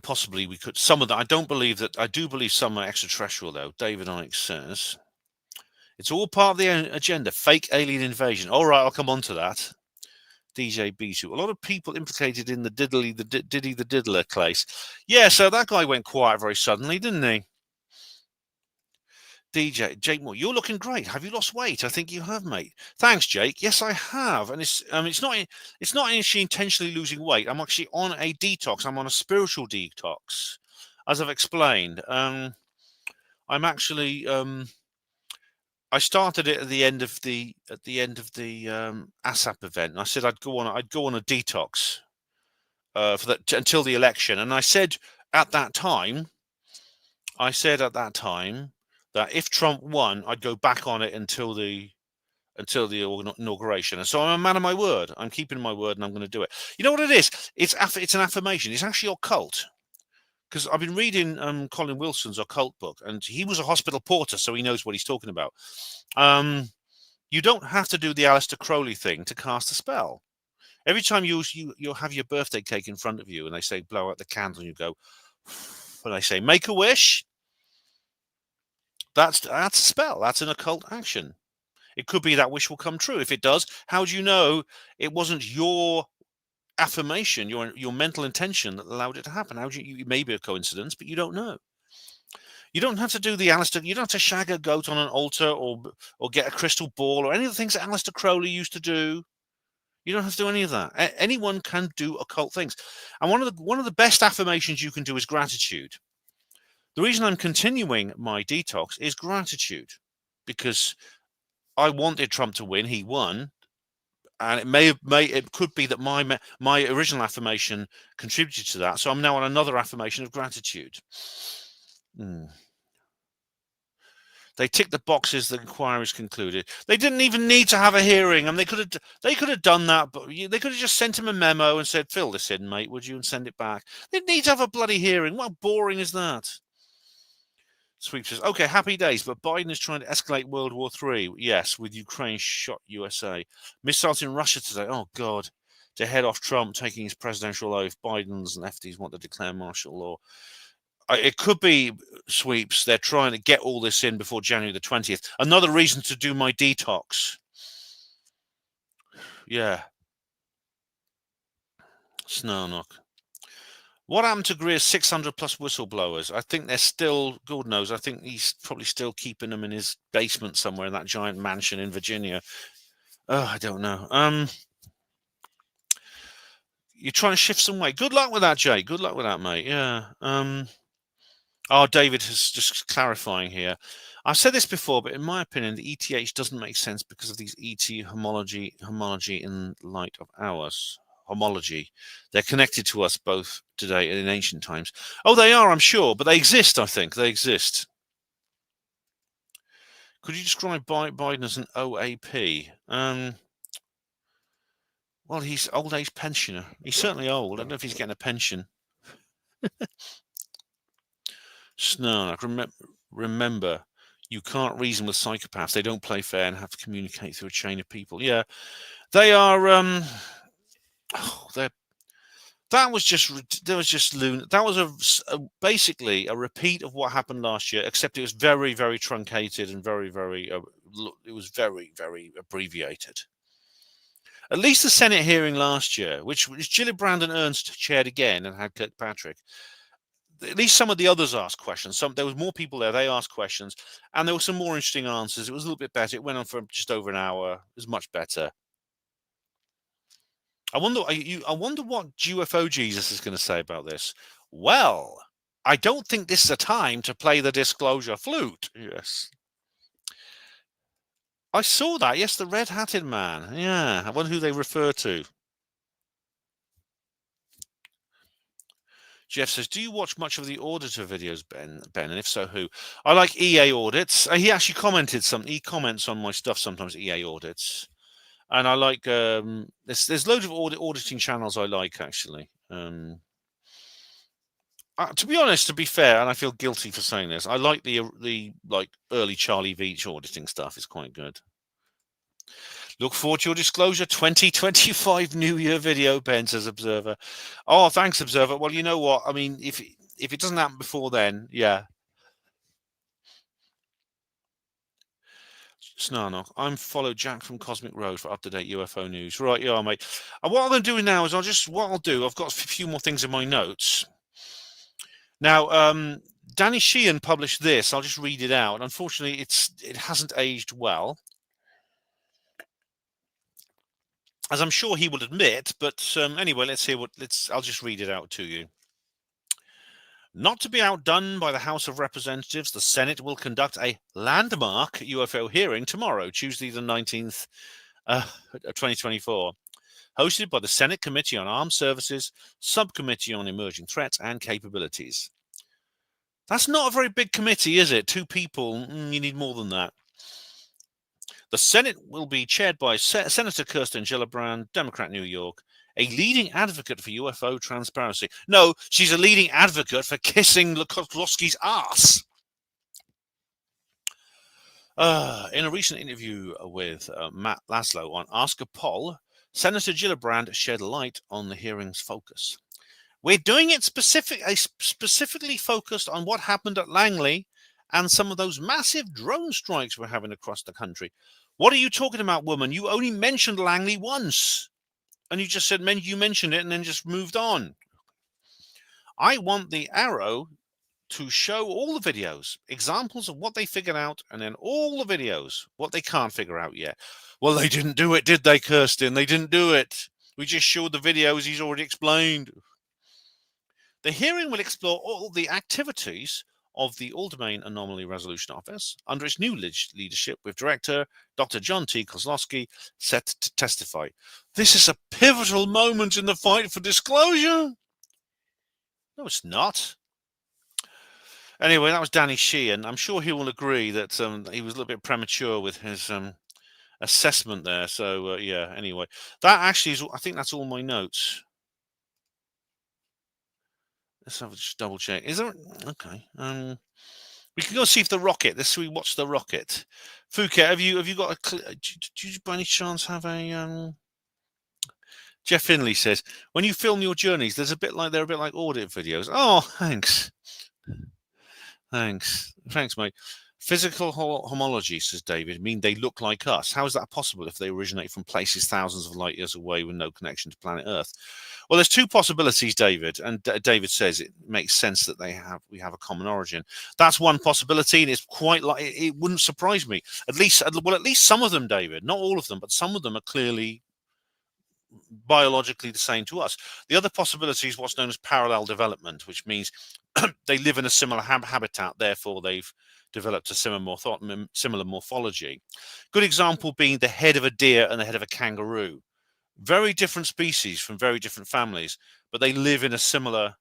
Possibly we could. Some of that. I do believe some are extraterrestrial, though. David Icke says it's all part of the agenda. Fake alien invasion. All right, I'll come on to that. DJ Bisu. A lot of people implicated in the Diddy the Diddler case. Yeah, so that guy went quiet very suddenly, didn't he? DJ Jake Moore, you're looking great. Have you lost weight? I think you have, mate. Thanks, Jake. Yes, I have, and it's not actually intentionally losing weight. I'm actually on a detox. I'm on a spiritual detox, as I've explained. I'm actually I started it at the end of the ASAP event, and I said I'd go on a detox for that until the election, and I said at that time that if Trump won, I'd go back on it until the until the inauguration. And so I'm a man of my word. I'm keeping my word, and I'm going to do it. You know what it is? It's an affirmation. It's actually occult. Because I've been reading Colin Wilson's occult book, and he was a hospital porter, so he knows what he's talking about. You don't have to do the Aleister Crowley thing to cast a spell. Every time you'll have your birthday cake in front of you, and they say blow out the candle, and you go, and they say make a wish. That's a spell. That's an occult action. It could be that wish will come true. If it does, how do you know it wasn't your affirmation, your mental intention that allowed it to happen? How do you? It may be a coincidence, but you don't know. You don't have to do the Aleister. You don't have to shag a goat on an altar or get a crystal ball or any of the things that Aleister Crowley used to do. You don't have to do any of that. Anyone can do occult things. And one of the best affirmations you can do is gratitude. The reason I'm continuing my detox is gratitude, because I wanted Trump to win. He won, and it could be that my original affirmation contributed to that. So I'm now on another affirmation of gratitude. They ticked the boxes. The inquiry is concluded. They didn't even need to have a hearing, and they could have done that, but they could have just sent him a memo and said, "Fill this in, mate, would you?" and send it back. They didn't need to have a bloody hearing. What boring is that? Sweep says, okay, happy days, but Biden is trying to escalate World War III. Yes, with Ukraine shot USA. Missiles in Russia today. Oh, God. To head off Trump taking his presidential oath, Biden's lefties want to declare martial law. It could be, Sweeps, they're trying to get all this in before January the 20th. Another reason to do my detox. Yeah. Snarnock. What happened to Greer's 600 plus whistleblowers? I think they're still, God knows, I think he's probably still keeping them in his basement somewhere in that giant mansion in Virginia. Oh, I don't know. You're trying to shift some weight. Good luck with that, Jay. Good luck with that, mate. Yeah. Oh, David is just clarifying here. I've said this before, but in my opinion, the ETH doesn't make sense because of these ET homology in light of ours. Homology. They're connected to us both today and in ancient times. Oh, they are, I'm sure, but they exist, I think. They exist. Could you describe Biden as an OAP? Well, he's old age pensioner. He's certainly old. I don't know if he's getting a pension. Snark, remember, you can't reason with psychopaths. They don't play fair and have to communicate through a chain of people. Yeah, they are. That was just that was basically a repeat of what happened last year, except it was very, very truncated and very, very. It was very, very abbreviated. At least the Senate hearing last year, which Gillibrand and Ernst chaired again and had Kirkpatrick. At least some of the others asked questions. There was more people there. They asked questions, and there were some more interesting answers. It was a little bit better. It went on for just over an hour. It was much better. I wonder what UFO Jesus is going to say about this. Well, I don't think this is a time to play the disclosure flute. Yes. I saw that. Yes, the red-hatted man. Yeah, I wonder who they refer to. Jeff says, do you watch much of the auditor videos, Ben? And if so, who? I like EA audits. He actually commented something. He comments on my stuff sometimes, EA audits. And I like, there's loads of auditing channels I like, actually. To be honest, to be fair, and I feel guilty for saying this, I like the like early Charlie Veach auditing stuff. It's quite good. Look forward to your disclosure 2025 New Year video, Ben, says Observer. Oh, thanks, Observer. Well, you know what? I mean, if it doesn't happen before then, yeah. Snarnock, I'm follow Jack from Cosmic Road for up-to-date UFO news. Right, yeah, mate. And what I'm going to do now is I've got a few more things in my notes. Now, Danny Sheehan published this. I'll just read it out. Unfortunately, it hasn't aged well, as I'm sure he will admit. But anyway, I'll just read it out to you. Not to be outdone by the House of Representatives, the Senate will conduct a landmark UFO hearing tomorrow, Tuesday the 19th, 2024, hosted by the Senate Committee on Armed Services, Subcommittee on Emerging Threats and Capabilities. That's not a very big committee, is it? 2 people. You need more than that. The Senate will be chaired by Senator Kirsten Gillibrand, Democrat, New York, a leading advocate for UFO transparency. No, she's a leading advocate for kissing Kozlowski's ass. In a recent interview with Matt Laszlo on Ask a Poll, Senator Gillibrand shed light on the hearing's focus. We're doing it specifically focused on what happened at Langley and some of those massive drone strikes we're having across the country. What are you talking about, woman? You only mentioned Langley once. And you just said you mentioned it and then just moved on. I want the Arrow to show all the videos, examples of what they figured out, and then all the videos, what they can't figure out yet. Well, they didn't do it, did they, Kirsten? They didn't do it. We just showed the videos he's already explained. The hearing will explore all the activities of the All-Domain Anomaly Resolution Office under its new leadership, with Director Dr. John T. Kozlowski set to testify. This is a pivotal moment in the fight for disclosure. No, it's not. Anyway, that was Danny Sheehan. I'm sure he will agree that he was a little bit premature with his assessment there. So, yeah, anyway. That actually is, I think that's all my notes. Let's have a just double check. Is there? Okay. We can go see if the rocket. Let's see. Watch the rocket. Phuket, have you got a? Do you by any chance have a? Jeff Finley says, when you film your journeys, they're a bit like audit videos. Oh, thanks. Thanks, mate. Physical homology, says David, mean they look like us. How is that possible if they originate from places thousands of light years away with no connection to planet Earth? Well, there's two possibilities, David, and David says it makes sense that we have a common origin. That's one possibility, and it's quite like it wouldn't surprise me. At least some of them, David, not all of them, but some of them are clearly biologically the same to us. The other possibility is what's known as parallel development, which means they live in a similar habitat, therefore they've developed a similar morphology. Good example being the head of a deer and the head of a kangaroo. Very different species from very different families, but they live in a similar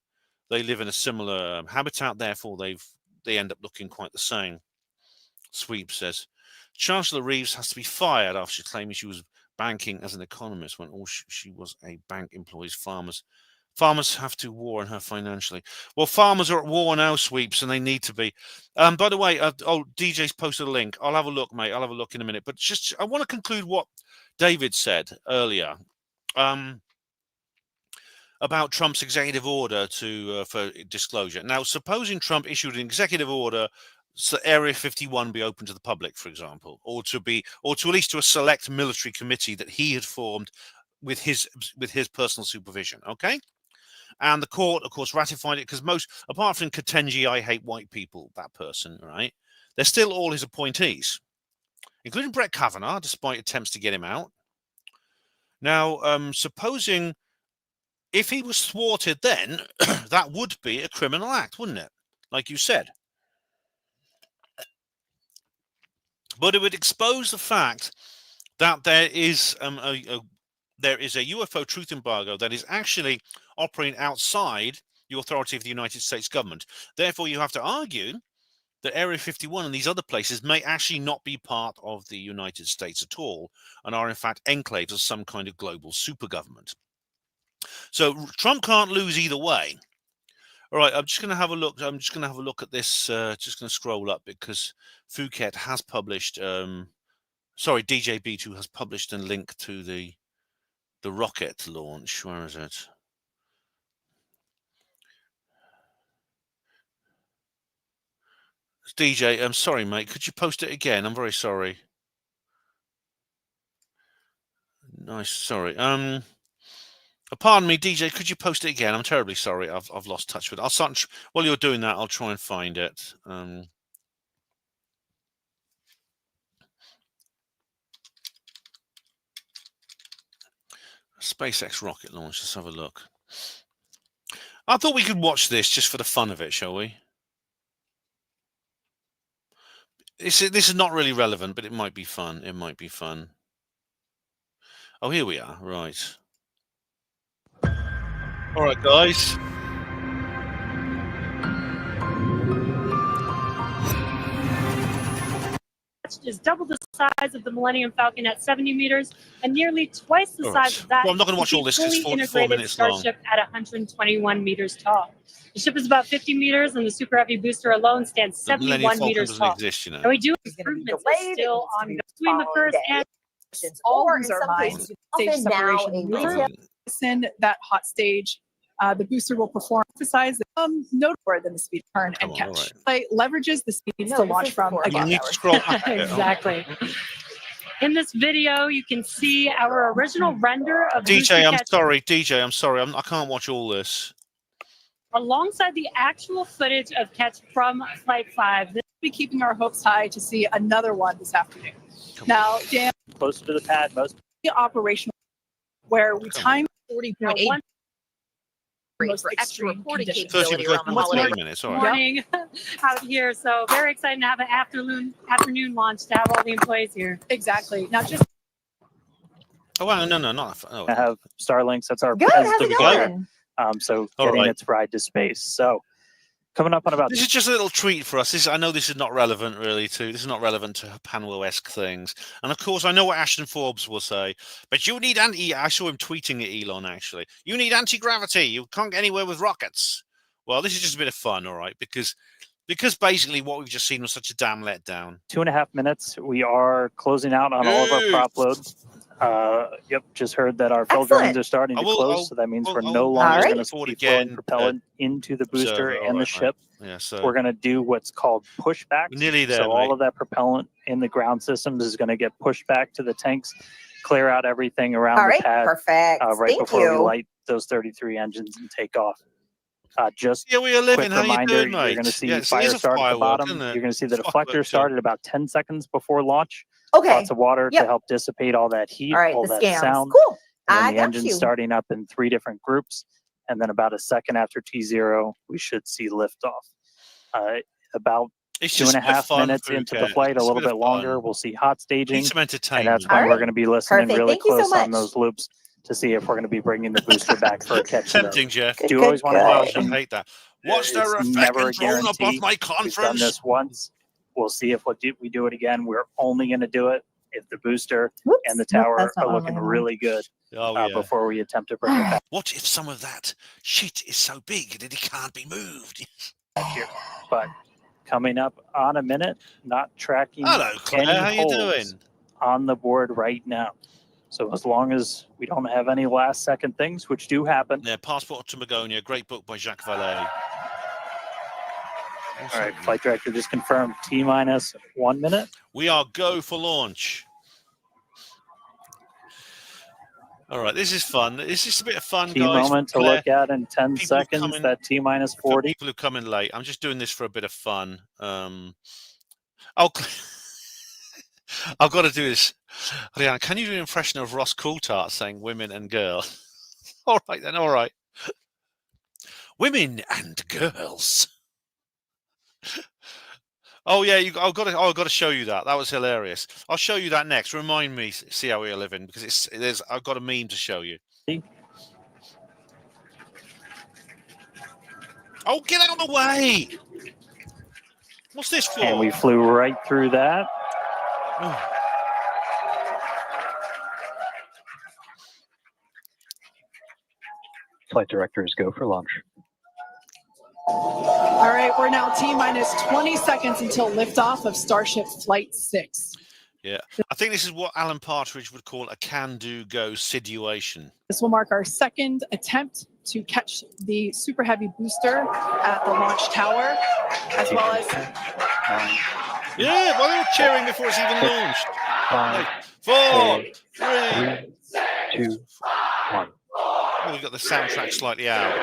habitat, therefore they end up looking quite the same. Sweep says, Chancellor Reeves has to be fired after claiming she was banking as an economist when all she was a bank employee. Farmers have to war on her financially. Well, farmers are at war now, Sweeps, and they need to be. By the way, DJ's posted a link. I'll have a look, mate. I'll have a look in a minute. But just I want to conclude what David said earlier about Trump's executive order for disclosure. Now, supposing Trump issued an executive order so Area 51 be open to the public, for example, or to at least to a select military committee that he had formed with his personal supervision. Okay. And the court, of course, ratified it because apart from Ketanji, I hate white people, that person, right? They're still all his appointees, including Brett Kavanaugh, despite attempts to get him out. Now, supposing if he was thwarted, then that would be a criminal act, wouldn't it? Like you said. But it would expose the fact that there is a UFO truth embargo that is actually operating outside the authority of the United States government. Therefore, you have to argue that Area 51 and these other places may actually not be part of the United States at all and are in fact enclaves of some kind of global super government. So Trump can't lose either way. All right, I'm just going to have a look. I'm just going to have a look at this. Just going to scroll up because Phuket has published. Sorry, DJ B2 has published a link to the rocket launch. Where is it? DJ, I'm sorry, mate. Could you post it again? I'm very sorry. Nice, sorry. Pardon me, DJ. Could you post it again? I'm terribly sorry. I've lost touch with it. I'll start while you're doing that. I'll try and find it. SpaceX rocket launch. Let's have a look. I thought we could watch this just for the fun of it, shall we? This is not really relevant, but it might be fun. It might be fun. Oh, here we are. Right. All right, guys. launched is double the size of the Millennium Falcon at 70 meters and nearly twice the size of that. Well, I'm not going to watch all this. It's 44 minutes long. Starship at 121 meters tall. The ship is about 50 meters, and the Super Heavy booster alone stands 71 meters tall. Exist, you know. And we do improvements still ongoing between the first and all these are mine. Stage separation. Send that hot stage. The booster will perform emphasize no more than the speed turn and catch. Right. Leverages the speeds to launch from a gas tower. Scroll exactly. In this video, you can see our original render of DJ. I'm sorry, DJ. I'm sorry. I can't watch all this. Alongside the actual footage of catch from Flight 5. We'll be keeping our hopes high to see another one this afternoon. Now, Dan, closer to the pad, most operational, where we time 40.8. For extra reporting capability around the holiday minutes. All right. Morning out here, so very excited to have an afternoon launch to have all the employees here. Exactly. Now, just no, not. I have Starlinks. That's our good. How's it going? So getting its ride to space. So coming up on about. This is just a little treat for us. I know this is not relevant really to. This is not relevant to Panwell-esque things. And of course, I know what Ashton Forbes will say. But you need I saw him tweeting at Elon actually. You need anti-gravity. You can't get anywhere with rockets. Well, this is just a bit of fun, all right? Because basically what we've just seen was such a damn letdown. 2.5 minutes. We are closing out on all of our prop loads. Yep, just heard that our filter ends are starting to close, so that means we're no longer going to be flowing propellant into the booster and the ship. Yeah, so we're going to do what's called pushback. Nearly there. So all of that propellant in the ground systems is going to get pushed back to the tanks, clear out everything around the pad. Perfect. Right before we light those 33 engines and take off. Just we are living. Quick reminder, you doing, mate? You're going to see fire start at the bottom. You're going to see the deflector started about 10 seconds before launch. Okay. Lots of water to help dissipate all that heat, all that sound. Cool. And the engine's starting up in 3 different groups. And then about a second after T0, we should see liftoff. About 2.5 minutes into the flight, a little bit longer, we'll see hot staging. Some entertainment. And that's when we're going to be listening really close on those loops to see if we're going to be bringing the booster back for a catch. Tempting, Jeff. Do you always want to I hate that. What's the effect never a control above guarantee. my conference? We've done this once. We'll see if we do it again. We're only going to do it if the booster and the tower are looking really good before we attempt to bring it back. What if some of that shit is so big that it can't be moved? Here. But coming up on a minute, not tracking Hello, Claire. any How you holds doing? on the board right now. So as long as we don't have any last second things, which do happen. Yeah, Passport to Magonia, great book by Jacques Vallée. All right, flight director just confirmed T-minus 1 minute. We are go for launch. All right, this is fun. It's just a bit of fun, Key guys. moment to look at in 10 seconds, that T-minus 40. People who come in late, I'm just doing this for a bit of fun. I've got to do this. Rihanna, can you do an impression of Ross Coulthard saying women and girls? All right, then, all right. Women and girls. Oh yeah, I've got to show you that. That was hilarious. I'll show you that next. Remind me, see how we are living, because I've got a meme to show you. Oh, get out of the way! What's this for? And we flew right through that. Oh. Flight directors go for launch. All right, we're now T-minus 20 seconds until liftoff of Starship Flight 6. Yeah, I think this is what Alan Partridge would call a can-do-go situation. This will mark our second attempt to catch the Super Heavy booster at the launch tower, as well as... Yeah, well, they were cheering before it's even launched. 5, 4, 3, 2, 1. Oh, we've got the soundtrack slightly out.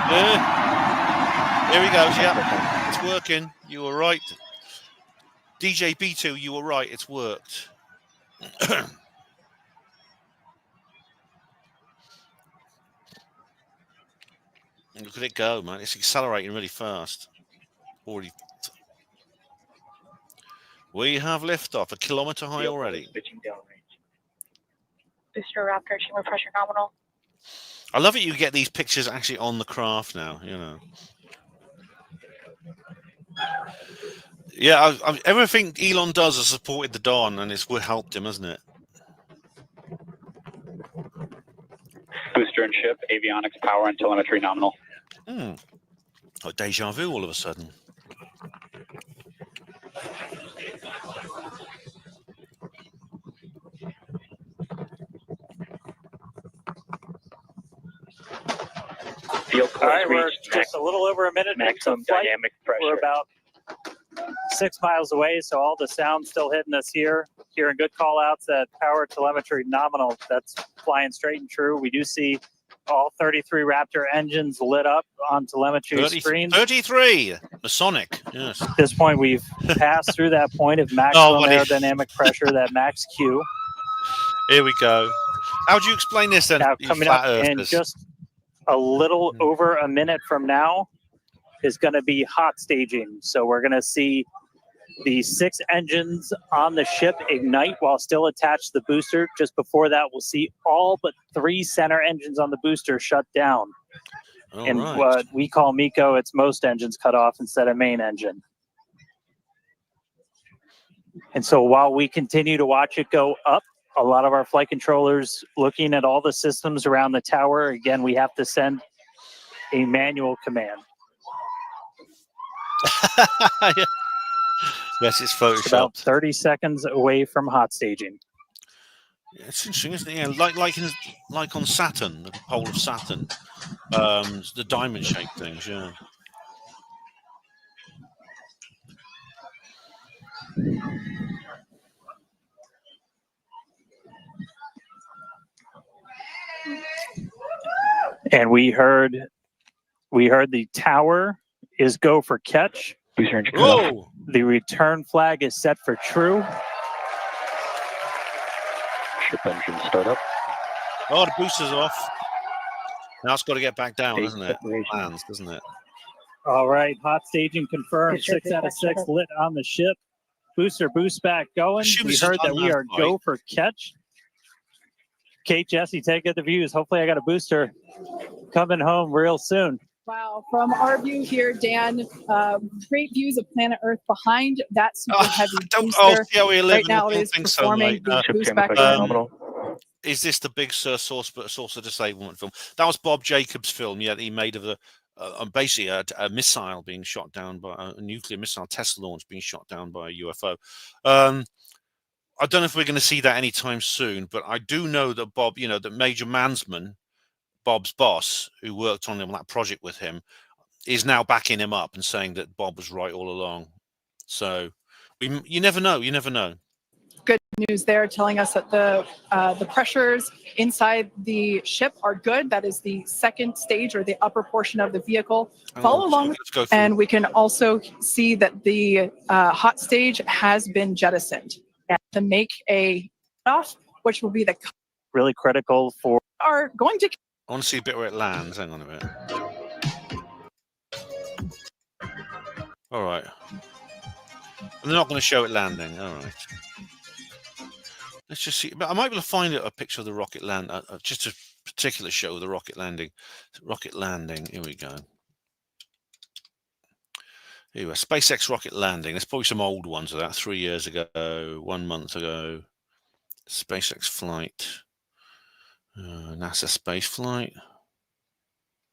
Yeah. Here he goes, yeah. It's working. You were right. DJ B2, you were right. It's worked. Look at it go, man. It's accelerating really fast. Already. We have liftoff, a kilometer high already. Booster Raptor, chamber pressure nominal. I love it you get these pictures actually on the craft now, you know. Yeah, everything Elon does has supported the Don, and it's helped him, hasn't it? Booster and ship, avionics, power, and telemetry nominal. Like deja vu all of a sudden. All right, we're just a little over a minute maximum dynamic pressure. We're about 6 miles away, so all the sound's still hitting us here. Hearing good call outs at power, telemetry nominal. That's flying straight and true. We do see all 33 Raptor engines lit up on telemetry screens. 33 Masonic, yes. At this point, we've passed through that point of maximum aerodynamic pressure, that max Q. Here we go. How do you explain this then? Now, coming up in just a little over a minute from now is going to be hot staging. So we're going to see the 6 engines on the ship ignite while still attached to the booster. Just before that, we'll see all but 3 center engines on the booster shut down. And what we call MECO, it's most engines cut off instead of main engine. And so while we continue to watch it go up, a lot of our flight controllers looking at all the systems around the tower. Again, we have to send a manual command. Yes, it's photoshopped. It's about 30 seconds away from hot staging. Yeah, it's interesting, isn't it? Yeah, like on Saturn, the pole of Saturn, the diamond-shaped things. Yeah. And we heard the tower is go for catch. Whoa. The return flag is set for true. Ship engine startup. Oh, the booster's off. Now it's got to get back down, doesn't it? Lands, doesn't it? All right, hot staging confirmed. 6 out of 6 lit on the ship. Booster boost back going. We heard that we are go for catch. Kate, Jesse, take it the views. Hopefully I got a booster coming home real soon. Wow, from our view here, Dan, great views of planet Earth behind that super heavy booster. Right now it is performing the boost back down. Is this the big Saucer Disablement film? That was Bob Jacobs' film, yeah, that he made of the basically a missile being shot down by a nuclear missile test launch being shot down by a UFO. I don't know if we're going to see that anytime soon, but I do know that Bob, that Major Mansman, Bob's boss, who worked on that project with him, is now backing him up and saying that Bob was right all along. So you never know. You never know. Good news there, telling us that the pressures inside the ship are good. That is the second stage, or the upper portion of the vehicle. Follow along, and we can also see that the hot stage has been jettisoned to make a off, which will be the really critical for are going to. I want to see a bit where it lands. Hang on a minute. All right. They're not going to show it landing. All right. Let's just see. But I might be able to find a picture of the rocket land. Just a particular show of the rocket landing. Rocket landing. Here we go. Here we go. SpaceX rocket landing. There's probably some old ones of that. 3 years ago, 1 month ago. SpaceX flight. NASA space flight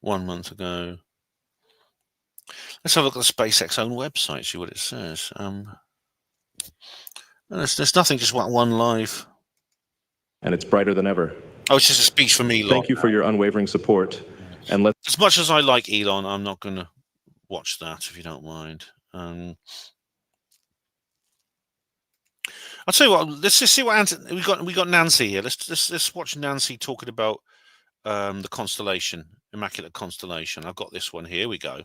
1 month ago. Let's have a look at the SpaceX own website, see what it says. There's nothing, just one live. And it's brighter than ever. Oh, it's just a speech from Elon. Thank you for your unwavering support. And as much as I like Elon, I'm not going to watch that if you don't mind. I'll tell you what. Let's just see what we got. Nancy here. Let's watch Nancy talking about the constellation, Immaculate Constellation. I've got this one here. We go.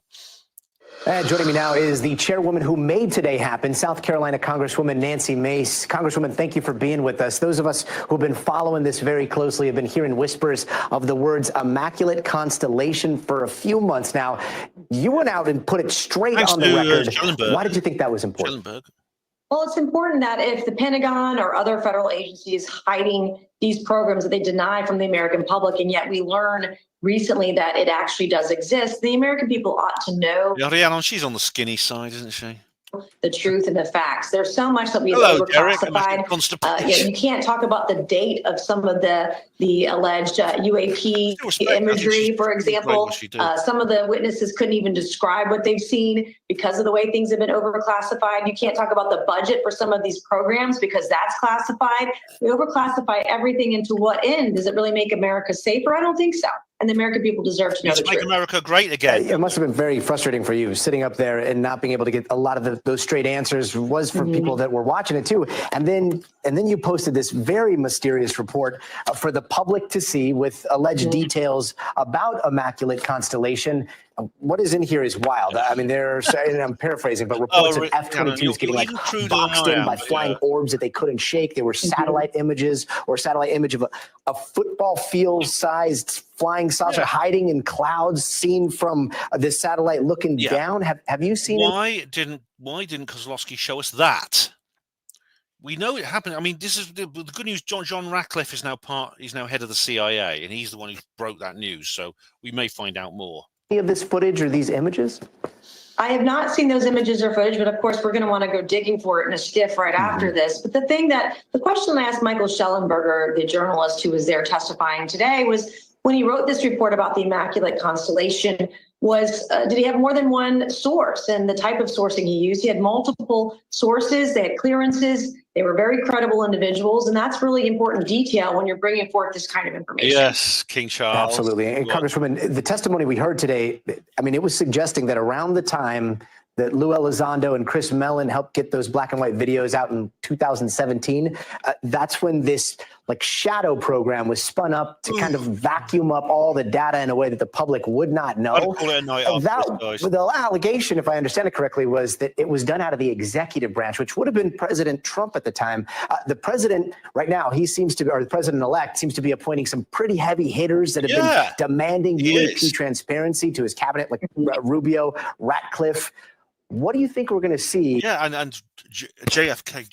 And joining me now is the chairwoman who made today happen, South Carolina Congresswoman Nancy Mace. Congresswoman, thank you for being with us. Those of us who've been following this very closely have been hearing whispers of the words Immaculate Constellation for a few months now. You went out and put it straight on the record. Why did you think that was important? Well, it's important that if the Pentagon or other federal agencies hiding these programs that they deny from the American public, and yet we learn recently that it actually does exist, the American people ought to know. Yeah, she's on the skinny side, isn't she? the truth and the facts. There's so much that we've overclassified. You can't talk about the date of some of the alleged UAP imagery, for example. Some of the witnesses couldn't even describe what they've seen because of the way things have been overclassified. You can't talk about the budget for some of these programs because that's classified. We overclassify everything into what end? Does it really make America safer? I don't think so. And the American people deserve to know the truth. Make America great again. It must have been very frustrating for you sitting up there and not being able to get a lot of those straight answers. Was for people that were watching it too. And then you posted this very mysterious report for the public to see with alleged details about Immaculate Constellation. What is in here is wild. I mean, and I'm paraphrasing, but reports of F-22s getting like boxed in by flying orbs that they couldn't shake. There were satellite images or satellite image of a football field-sized flying saucer hiding in clouds seen from this satellite looking down. Have you seen it? Why didn't Kozlowski show us that? We know it happened. I mean, this is the good news. John Ratcliffe is now head of the CIA, and he's the one who broke that news. So we may find out more. Of this footage or these images? I have not seen those images or footage, but of course we're going to want to go digging for it in a skiff right after this. But the question I asked Michael Schellenberger, the journalist who was there testifying today, was when he wrote this report about the Immaculate Constellation, did he have more than one source? And the type of sourcing he used, he had multiple sources, they had clearances, they were very credible individuals, and that's really important detail when you're bringing forth this kind of information. Yes, King Charles. Absolutely. And Congresswoman, the testimony we heard today, I mean, it was suggesting that around the time that Lou Elizondo and Chris Mellon helped get those black and white videos out in 2017, that's when this shadow program was spun up to kind of vacuum up all the data in a way that the public would not know. The allegation, if I understand it correctly, was that it was done out of the executive branch, which would have been President Trump at the time. The president right now, the president-elect seems to be appointing some pretty heavy hitters that have been demanding UAP transparency to his cabinet, like Rubio, Ratcliffe. What do you think we're going to see? Yeah, and RFK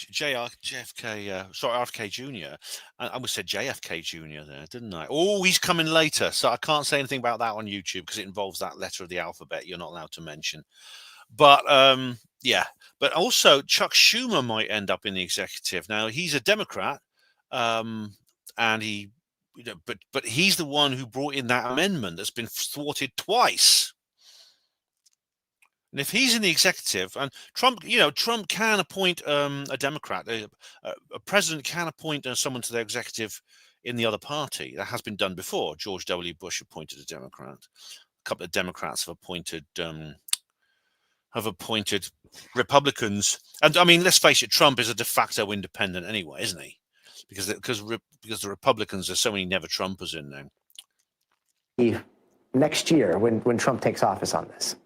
Jr. I almost said JFK Jr. there, didn't I? Oh, he's coming later, so I can't say anything about that on YouTube because it involves that letter of the alphabet you're not allowed to mention. But but also Chuck Schumer might end up in the executive. Now he's a Democrat, and but he's the one who brought in that amendment that's been thwarted twice. And if he's in the executive, and Trump can appoint a Democrat, a president can appoint someone to the executive in the other party. That has been done before. George W. Bush appointed a Democrat. A couple of Democrats have appointed Republicans. And I mean, let's face it, Trump is a de facto independent anyway, isn't he? Because the Republicans, there's so many never Trumpers in there. Next year, when Trump takes office on this.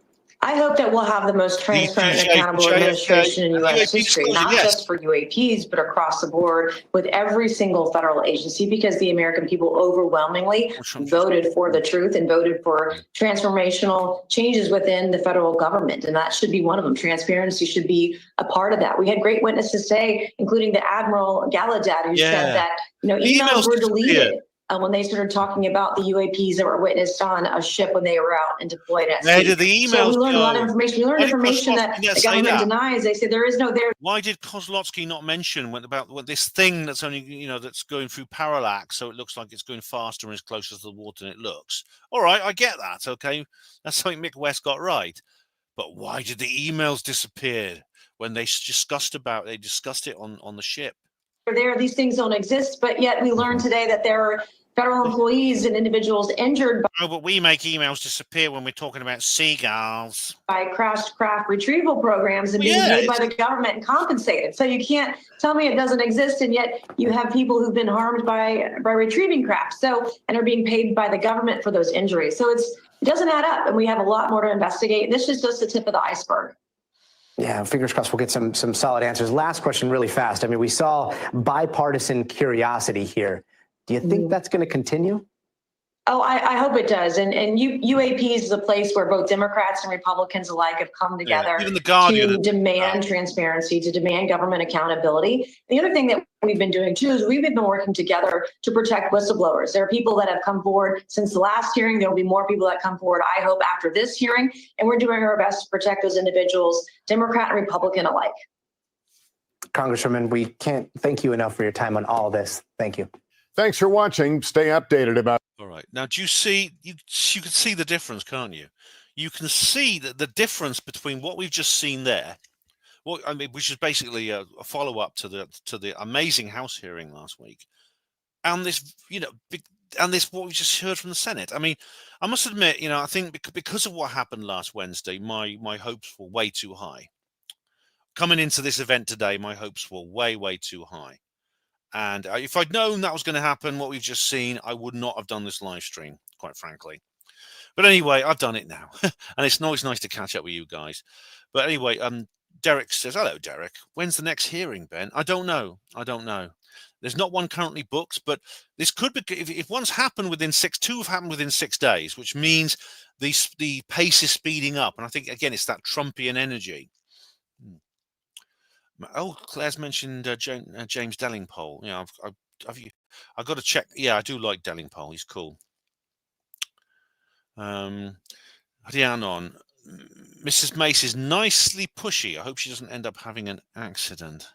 I hope that we'll have the most transparent and accountable administration in U.S. history, not just for UAPs, but across the board with every single federal agency, because the American people overwhelmingly voted for the truth and voted for transformational changes within the federal government. And that should be one of them. Transparency should be a part of that. We had great witnesses today, including the Admiral Gallaudet, who said that emails were deleted. When they started talking about the UAPs that were witnessed on a ship when they were out and deployed at sea. So we learned a lot of information. We learned information that the government denies. They say there is no there. Why did Kozlowski not mention about this thing that's only that's going through parallax, so it looks like it's going faster and is closer to the water than it looks? All right, I get that. Okay, that's something Mick West got right. But why did the emails disappear when they discussed it on the ship? These things don't exist, but yet we learned today that there are federal employees and individuals injured but we make emails disappear when we're talking about seagulls. By crashed craft retrieval programs and being paid by the government and compensated. So you can't tell me it doesn't exist, and yet you have people who've been harmed by retrieving craft and are being paid by the government for those injuries. So it doesn't add up, and we have a lot more to investigate. This is just the tip of the iceberg. Yeah, fingers crossed we'll get some solid answers. Last question really fast. I mean, we saw bipartisan curiosity here. Do you think that's going to continue? Oh, I hope it does. And UAPs is a place where both Democrats and Republicans alike have come together even the Guardian to demand transparency, to demand government accountability. The other thing that we've been doing too is we've been working together to protect whistleblowers. There are people that have come forward since the last hearing. There will be more people that come forward, I hope, after this hearing. And we're doing our best to protect those individuals, Democrat and Republican alike. Congresswoman, we can't thank you enough for your time on all of this. Thank you. Thanks for watching. Stay updated about. All right. Now, do you see, you can see the difference, can't you? You can see that the difference between what we've just seen there, what I mean, which is basically a follow-up to the amazing House hearing last week, and this, and this what we just heard from the Senate. I mean, I must admit, I think because of what happened last Wednesday, my hopes were way too high. Coming into this event today, my hopes were way too high. And if I'd known that was going to happen, what we've just seen, I would not have done this live stream, quite frankly. But anyway, I've done it now. And it's always nice to catch up with you guys. But anyway, Derek says, hello, Derek. When's the next hearing, Ben? I don't know. There's not one currently booked, but this could be, if one's happened within two have happened within 6 days, which means the pace is speeding up. And I think, again, it's that Trumpian energy. Oh, Claire's mentioned James Dellingpole. Yeah, I've got to check. Yeah, I do like Dellingpole. He's cool. Rhiannon, Mrs. Mace is nicely pushy. I hope she doesn't end up having an accident.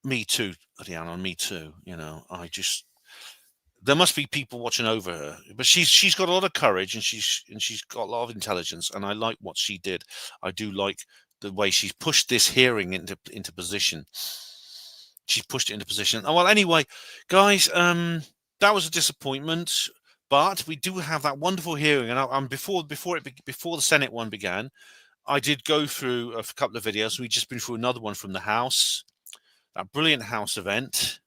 Me too, Rhiannon. Me too. There must be people watching over her, but she's got a lot of courage and she's got a lot of intelligence, and I like what she did. I do like the way she's pushed this hearing into position. She's pushed it into position. Oh, well, anyway, guys, that was a disappointment, but we do have that wonderful hearing. And before the Senate one began, I did go through a couple of videos. We've just been through another one from the House, that brilliant House event.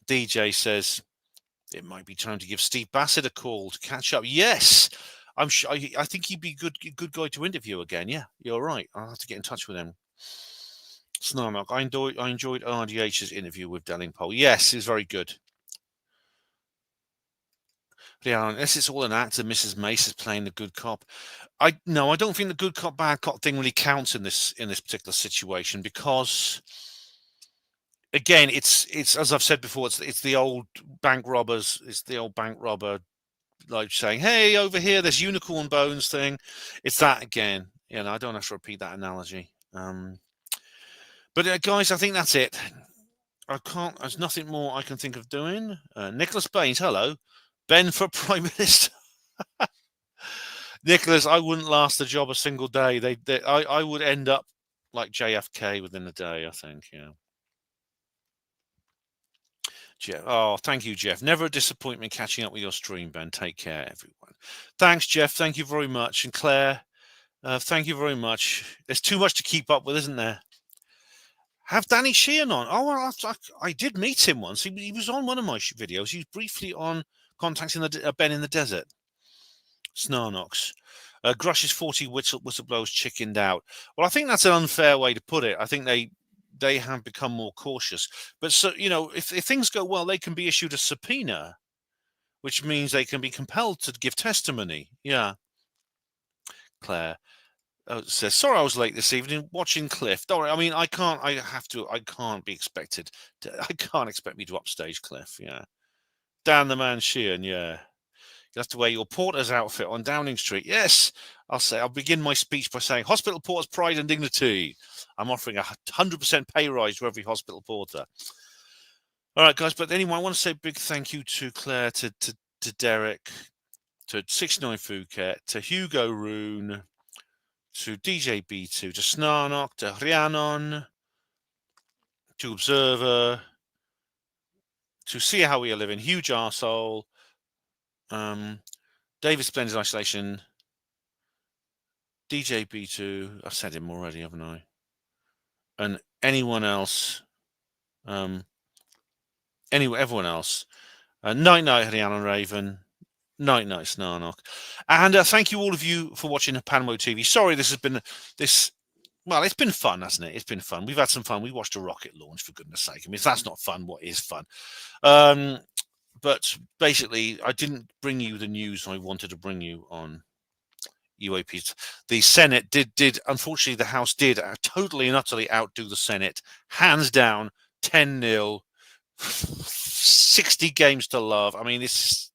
DJ says it might be time to give Steve Bassett a call to catch up. Yes. I think he'd be a good guy to interview again. Yeah, you're right. I'll have to get in touch with him. Snarnock, I enjoyed RDH's interview with Dellingpole. Yes, it was very good. Yeah, unless it's all an act and Mrs. Mace is playing the good cop. I don't think the good cop, bad cop thing really counts in this particular situation, because again, it's as I've said before, it's the old bank robbers. It's the old bank robber, like saying, hey, over here, there's unicorn bones thing. It's that again. I don't have to repeat that analogy. But guys, I think that's it. There's nothing more I can think of doing. Nicholas Baines, hello. Ben for Prime Minister. Nicholas, I wouldn't last the job a single day. I would end up like JFK within a day, I think, yeah. Jeff. Oh, thank you, Jeff. Never a disappointment catching up with your stream, Ben. Take care, everyone. Thanks, Jeff. Thank you very much. And Claire, thank you very much. There's too much to keep up with, isn't there? Have Danny Sheehan on. Oh, well, I did meet him once. He was on one of my videos. He was briefly on Contacting Ben in the Desert. Snarnox. Grush's 40 whistleblowers chickened out. Well, I think that's an unfair way to put it. I think they have become more cautious. But so, if things go well, they can be issued a subpoena, which means they can be compelled to give testimony. Yeah. Claire says, sorry I was late this evening watching Cliff. Don't worry, I mean, I can't be expected to, I can't expect me to upstage Cliff. Yeah. Dan the Man Sheehan, yeah. You have to wear your porter's outfit on Downing Street. Yes, I'll begin my speech by saying, hospital porter's pride and dignity. I'm offering 100% pay rise to every hospital porter. All right, guys. But anyway, I want to say a big thank you to Claire, to Derek, to 69 Phuket, to Hugo Rune, to DJ B2, to Snarnock, to Rhiannon, to Observer, to See How We Are Living, Huge Arsehole, David Splendid Isolation, DJ B2, I've said him already, haven't I? And anyone else, everyone else. Night Night, Rhiannon Raven. Night Night, Snarnock. And thank you all of you for watching Panamo TV. Sorry, this has been well, it's been fun, hasn't it? It's been fun. We've had some fun. We watched a rocket launch, for goodness sake. I mean, if that's not fun, what is fun? But basically, I didn't bring you the news I wanted to bring you on UAPs. The Senate did unfortunately, the House did totally and utterly outdo the Senate, hands down, 10-0, 60 games to love. I mean, it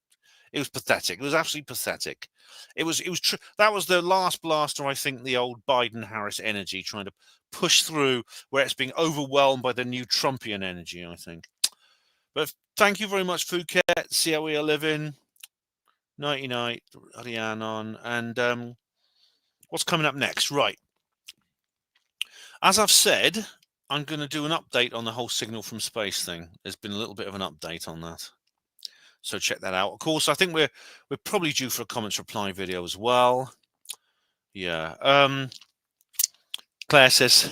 was pathetic. It was absolutely pathetic. That was the last blaster, I think, the old Biden-Harris energy, trying to push through where it's being overwhelmed by the new Trumpian energy, I think. But thank you very much, Phuket. See how we are living. Nighty night, Rhiannon. And what's coming up next? Right. As I've said, I'm going to do an update on the whole signal from space thing. There's been a little bit of an update on that. So check that out. Of course, I think we're probably due for a comments reply video as well. Yeah. Claire says,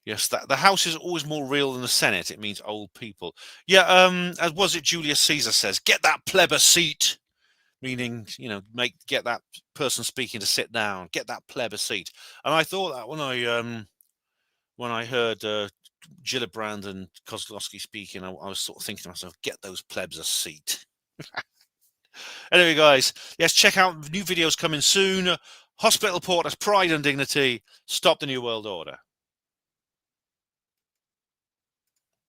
yes, that the House is always more real than the Senate. It means old people. Yeah. As was it Julius Caesar says, get that pleb a seat, meaning, you know, get that person speaking to sit down, get that pleb a seat. And I thought that when I heard Gillibrand and Kozlowski speaking, I was sort of thinking to myself, get those plebs a seat. Anyway, guys, yes, check out new videos coming soon. Hospital Porters, Pride and Dignity, Stop the New World Order.